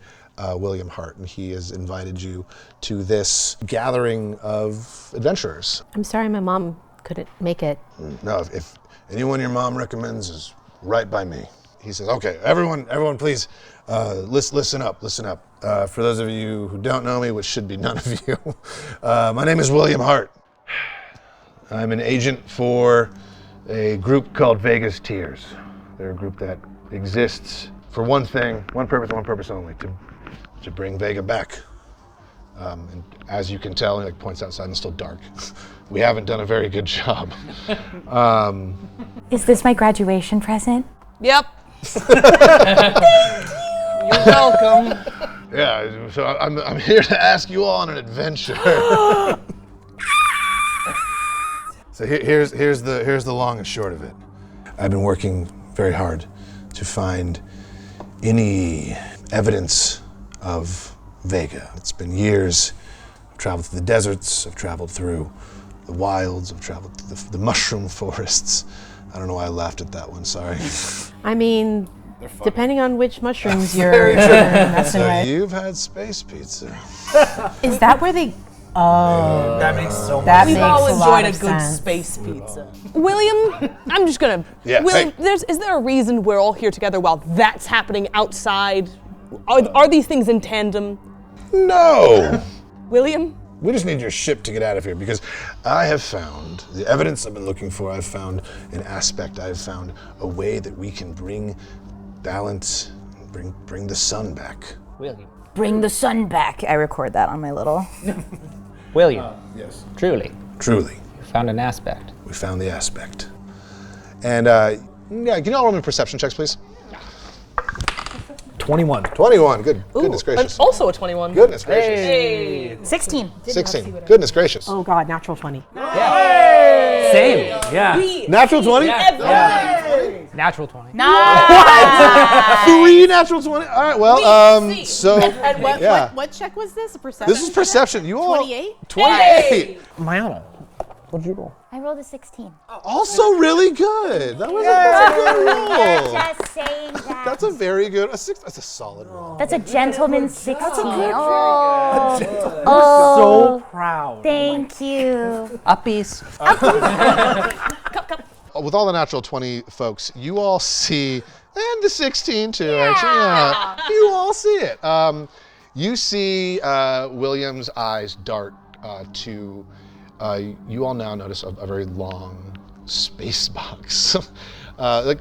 William Hart, and he has invited you to this gathering of adventurers. I'm sorry my mom couldn't make it. No, if anyone your mom recommends is right by me. He says, "Okay, everyone please, listen up. For those of you who don't know me, which should be none of you, my name is William Hart. I'm an agent for a group called Vega's Tears. They're a group that exists for one thing, one purpose only, to bring Vega back. And as you can tell," he like points outside and it's still dark. "We haven't done a very good job." Is this my graduation present? Yep. You're welcome. Yeah, so I'm here to ask you all on an adventure. So here's the long and short of it. I've been working very hard to find any evidence of Vega. It's been years. I've traveled through the deserts, I've traveled through the wilds, I've traveled through the mushroom forests. I don't know why I laughed at that one, sorry. I mean, depending on which mushrooms you're messing So with. you've had space pizza. Is that where they... Oh, That makes so much that We've makes all a lot enjoyed a of good sense. space pizza. William, I'm just gonna. Yeah, William, hey. is there a reason we're all here together while that's happening outside? Are these things in tandem? No! William? We just need your ship to get out of here because I have found the evidence I've been looking for. I've found an aspect. I've found a way that we can bring balance, bring the sun back. William. Bring the sun back. I record that on my little. William. Yes. Truly. Truly. You found an aspect. We found the aspect. And yeah, can you all roll me perception checks, please? 21. 21, good. Goodness Ooh, gracious. and also a 21. Goodness gracious. Hey. 16. 16, goodness gracious. Oh God, natural 20. Same. Yeah. Natural 20? Natural 20. Nice. 3 natural 20? All right, well, so, And yeah. what check was this? A perception? This is perception. You all. 28? 28. Mayanna, what'd you roll? I rolled a 16. Also really good. That was a good roll. Just saying that. That's a very good, that's a solid roll. That's a gentleman's 16. So proud. Thank you. Uppies. With all the natural 20 folks, you all see, and the 16 too, actually, yeah. You all see it. You see William's eyes dart to, you all now notice a very long space box. Like,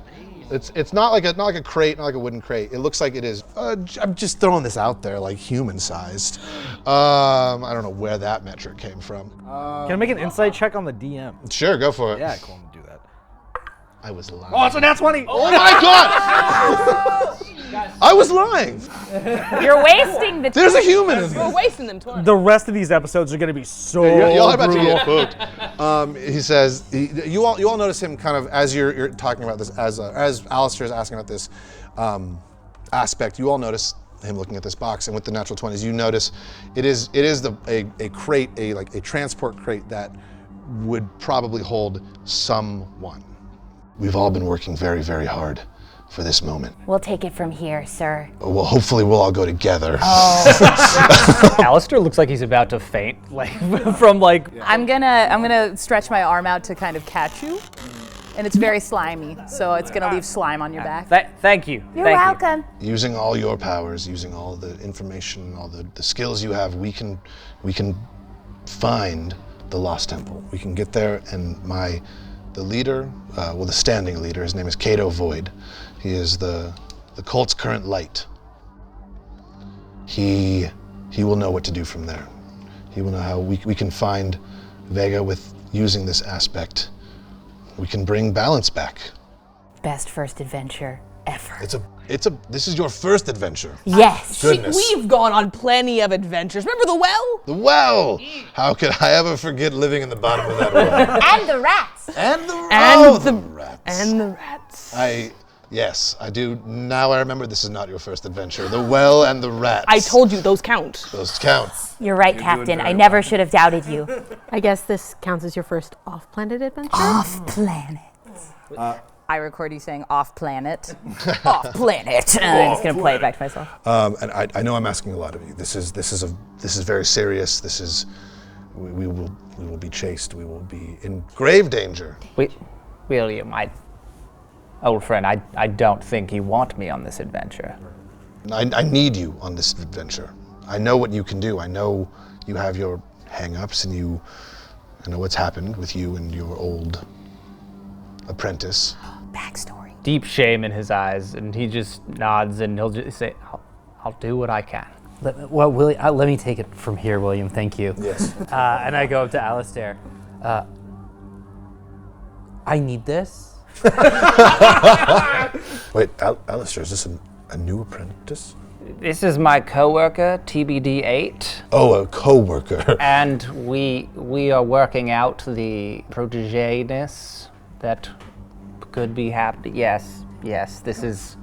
it's not like a crate, not like a wooden crate. It looks like it is, I'm just throwing this out there, like human-sized. I don't know where that metric came from. Can I make an insight check on the DM? Sure, go for it. Yeah, cool. I'm gonna do that. I was lying. Oh, it's a nat 20. Oh my God! I was lying. You're wasting the There's a human in We're there. wasting them, Torrance. The rest of these episodes are gonna be so Y'all are about to brutal. get hooked. He says, you all notice him kind of as you're talking about this, as Alistair is asking about this aspect. You all notice him looking at this box, and with the natural 20s, you notice it is a crate, a transport crate that would probably hold someone. We've all been working very, very hard for this moment. We'll take it from here, sir. Well, hopefully we'll all go together. Alistair looks like he's about to faint, like from like. I'm gonna stretch my arm out to kind of catch you, and it's very slimy, so it's gonna leave slime on your back. Thank you. You're Thank welcome. Using all your powers, using all the information, all the skills you have, we can find the Lost Temple. We can get there, and the leader, the standing leader, his name is Cato Void. He is the cult's current light. He will know what to do from there. He will know how we can find Vega with using this aspect. We can bring balance back. Best first adventure ever. This is your first adventure. Yes. Goodness. We've gone on plenty of adventures. Remember the well? The well! How could I ever forget living in the bottom of that well? And the rats. And the rats. And the rats. Yes, I do. Now I remember this is not your first adventure. The well and the rats. I told you, those count. Those count. You're right, Captain. I never should have doubted you. I guess this counts as your first off-planet adventure? Off-planet. I record you saying off-planet. Off-planet. And I'm just going to play it back to myself. And I know I'm asking a lot of you. This is very serious. We will be chased. We will be in grave danger. William, old friend, I don't think you want me on this adventure. I need you on this adventure. I know what you can do. I know you have your hang-ups, and I know what's happened with you and your old apprentice. Backstory. Deep shame in his eyes, and he just nods and he'll just say, I'll do what I can. Let me take it from here, William. Thank you. Yes. And I go up to Alistair. I need this. Wait, Alistair, is this a new apprentice? This is my coworker, TBD8. Oh, a co-worker. And we are working out the protégé-ness that could be happening. Yes, this is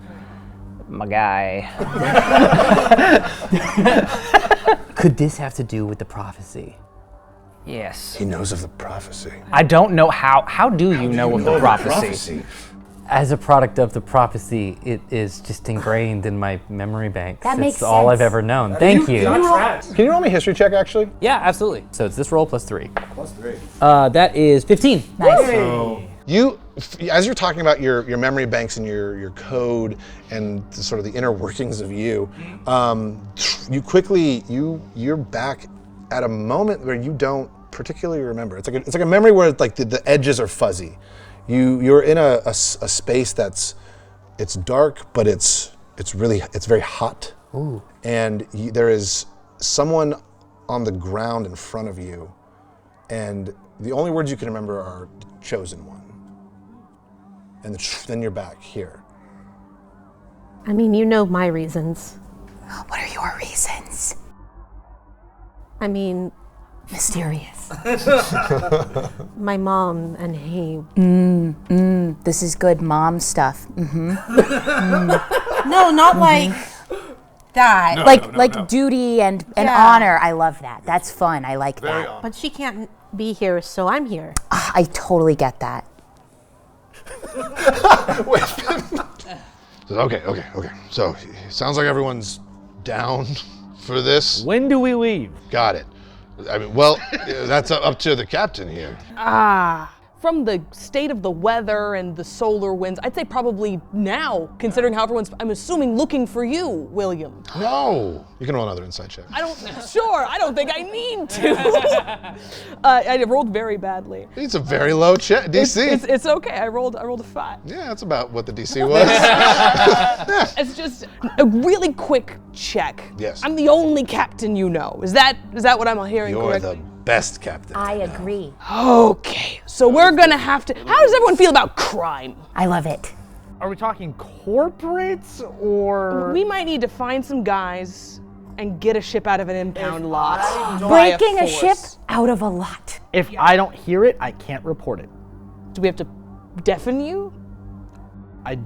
my guy. Could this have to do with the prophecy? Yes. He knows of the prophecy. I don't know how. How do you know of the prophecy? As a product of the prophecy, it is just ingrained in my memory banks. That makes it's all I've sense. ever known. Thank you. Can you roll me a history check, actually? Yeah, absolutely. So it's this roll plus 3. That is 15. Nice. You, as you're talking about your memory banks and your code and sort of the inner workings of you, you're back at a moment where you don't particularly remember. It's like a memory where like the edges are fuzzy. You're in a space it's dark, but it's very hot. Ooh. And there is someone on the ground in front of you, and the only words you can remember are chosen one. And then you're back here. I mean, you know my reasons. What are your reasons? I mean, Mysterious. my mom and he. This is good mom stuff. No, not like that. Like duty and honor. I love that. That's fun. I like that. But she can't be here, so I'm here. I totally get that. Okay. So it sounds like everyone's down for this. When do we leave? Got it. I mean, well, that's up to the captain here. From the state of the weather and the solar winds, I'd say probably now, considering how everyone's, I'm assuming, looking for you, William. No. You can roll another insight check. I don't think I need to. I rolled very badly. It's a very low DC. It's okay, I rolled a 5. Yeah, that's about what the DC was. It's just a really quick check. Yes. I'm the only captain you know. Is that what I'm hearing You're correctly? the best captain. I agree. Okay, so we're gonna have to. How does everyone feel about crime? I love it. Are we talking corporates or? We might need to find some guys and get a ship out of an impound lot. Breaking a ship out of a lot. If I don't hear it, I can't report it. Do we have to deafen you? I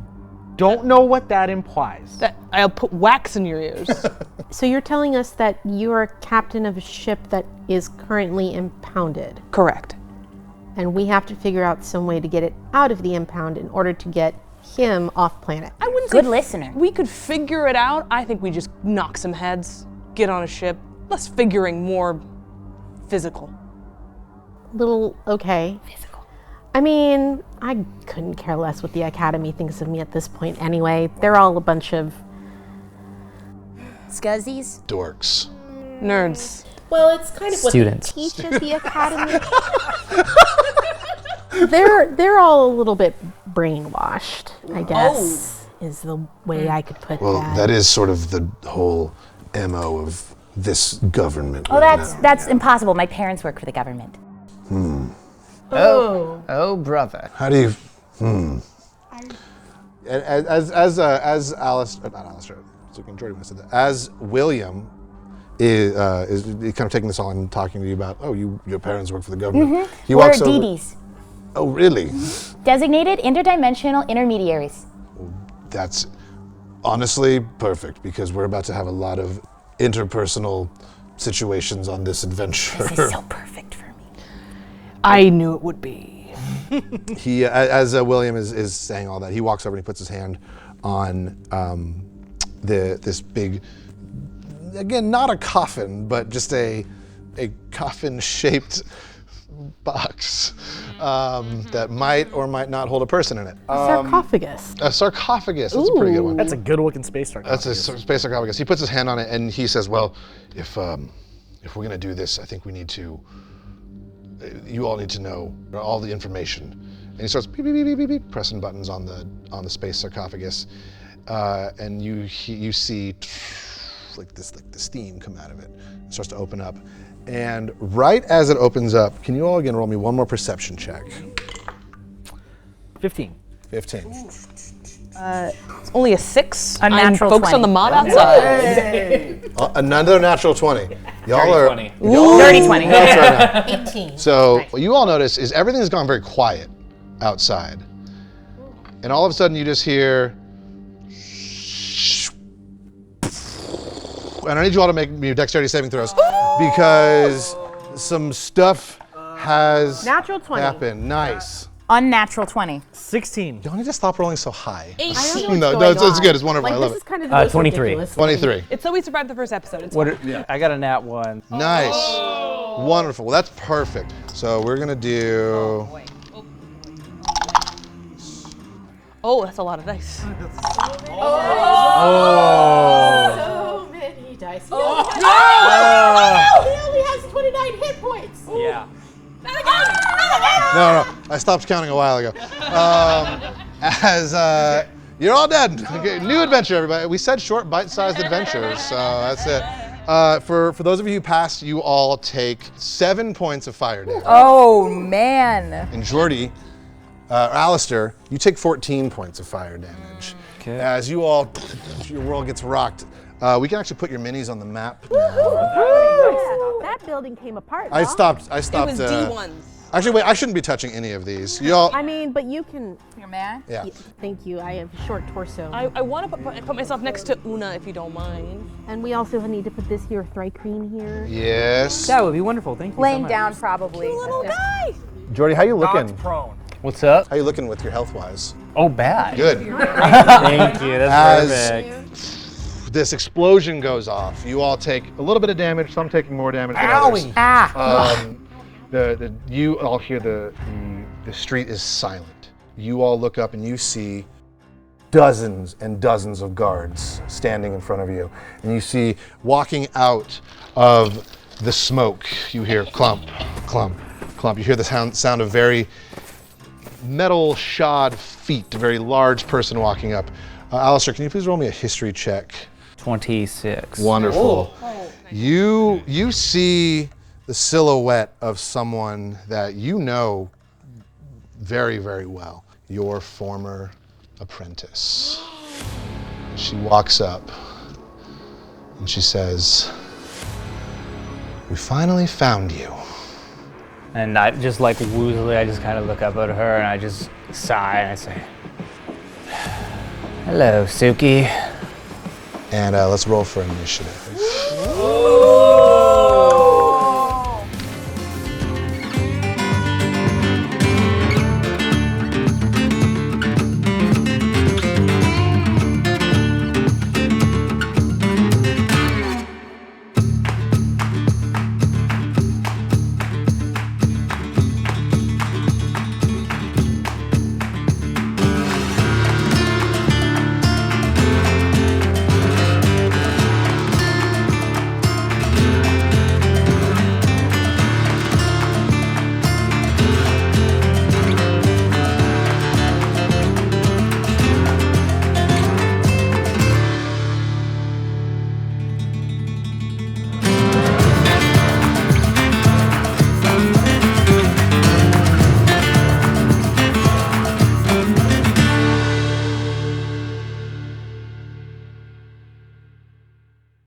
don't know what that implies. I'll put wax in your ears. So you're telling us that you're a captain of a ship that is currently impounded, Correct. and we have to figure out some way to get it out of the impound in order to get him off planet. I wouldn't Good say listener. we could figure it out. I think we just knock some heads, get on a ship. Less figuring, more physical. Little okay. Physical. I mean, I couldn't care less what the Academy thinks of me at this point anyway. They're all a bunch of Scuzzies? Dorks. Nerds. well, it's kind of Students. what they teach at the Academy. They're all a little bit brainwashed, I guess, is the way I could put Well, that. that is sort of the whole MO of this government. Oh, right that's now. impossible. My parents work for the government. Oh, brother. How do you? As Alice, not Alistair, Jordy said that. As William is kind of taking this on and talking to you about, oh, your parents work for the government. He We're walks over. DDs. Oh, really? Designated interdimensional intermediaries. That's honestly perfect because we're about to have a lot of interpersonal situations on this adventure. This is so perfect for me. I knew it would be. He, as William is saying all that, he walks over and he puts his hand on this big, again, not a coffin, but just a coffin-shaped box that might or might not hold a person in it. Sarcophagus. A sarcophagus. That's a pretty good one. That's a good looking space sarcophagus. That's a space sarcophagus. He puts his hand on it and he says, "Well, if we're gonna do this, I think we need to. You all need to know all the information." And he starts beep, beep, beep, beep, beep, beep, pressing buttons on the space sarcophagus, and you see like the steam come out of it. It starts to open up, and right as it opens up, can you all again roll me one more perception check? 15. 15. It's only a 6. Unnatural I'm focused 20. on the mod outside. Another natural 20. Y'all are 20. Dirty 20. That's right now. 18. So what you all notice is everything has gone very quiet outside. And all of a sudden you just hear, and I need you all to make me dexterity saving throws because some stuff has Natural 20. happened. Nice. Unnatural 20. 16. Y'all need to stop rolling so high. I don't know No, what's it's going good. It's wonderful. Like, I love this it. is kind of the most 23. ridiculous 23. It's so we survived the first episode. It's What? fine. I got a nat 1. Nice. Wonderful. Well, that's perfect. So we're going to do... Oh, that's a lot of dice. So many dice. He only has 29 hit points. Yeah. No, I stopped counting a while ago. You're all dead. Okay, new adventure, everybody. We said short, bite-sized adventures, so that's it. For those of you who passed, you all take 7 points of fire damage. Oh, man. And Jordy, Alistair, you take 14 points of fire damage. Okay. As you all, your world gets rocked. We can actually put your minis on the map now. That building came apart. I no? stopped. It was D1s. Actually, wait. I shouldn't be touching any of these. Y'all. I mean, but you can. Your man? Yeah. Thank you. I have a short torso. I want to put myself next to Una if you don't mind. And we also need to put this here, Thrycreen here. Yes. That would be wonderful. Thank you so Laying much. down, probably. Little guy. Jordy, how you looking? God's prone. What's up? How you looking with your health-wise? Oh, bad. Good. Thank you. That's As perfect. this explosion goes off, you all take a little bit of damage. Some taking more damage than others. Ah. You all hear the street is silent. You all look up and you see dozens and dozens of guards standing in front of you. And you see walking out of the smoke, you hear clump, clump, clump. You hear the sound of very metal shod feet, a very large person walking up. Alistair, can you please roll me a history check? 26. Wonderful. You see the silhouette of someone that you know very, very well, your former apprentice. She walks up and she says, "We finally found you." And I just like woozily, I just kind of look up at her and I just sigh and I say, "Hello, Suki." And let's roll for initiative.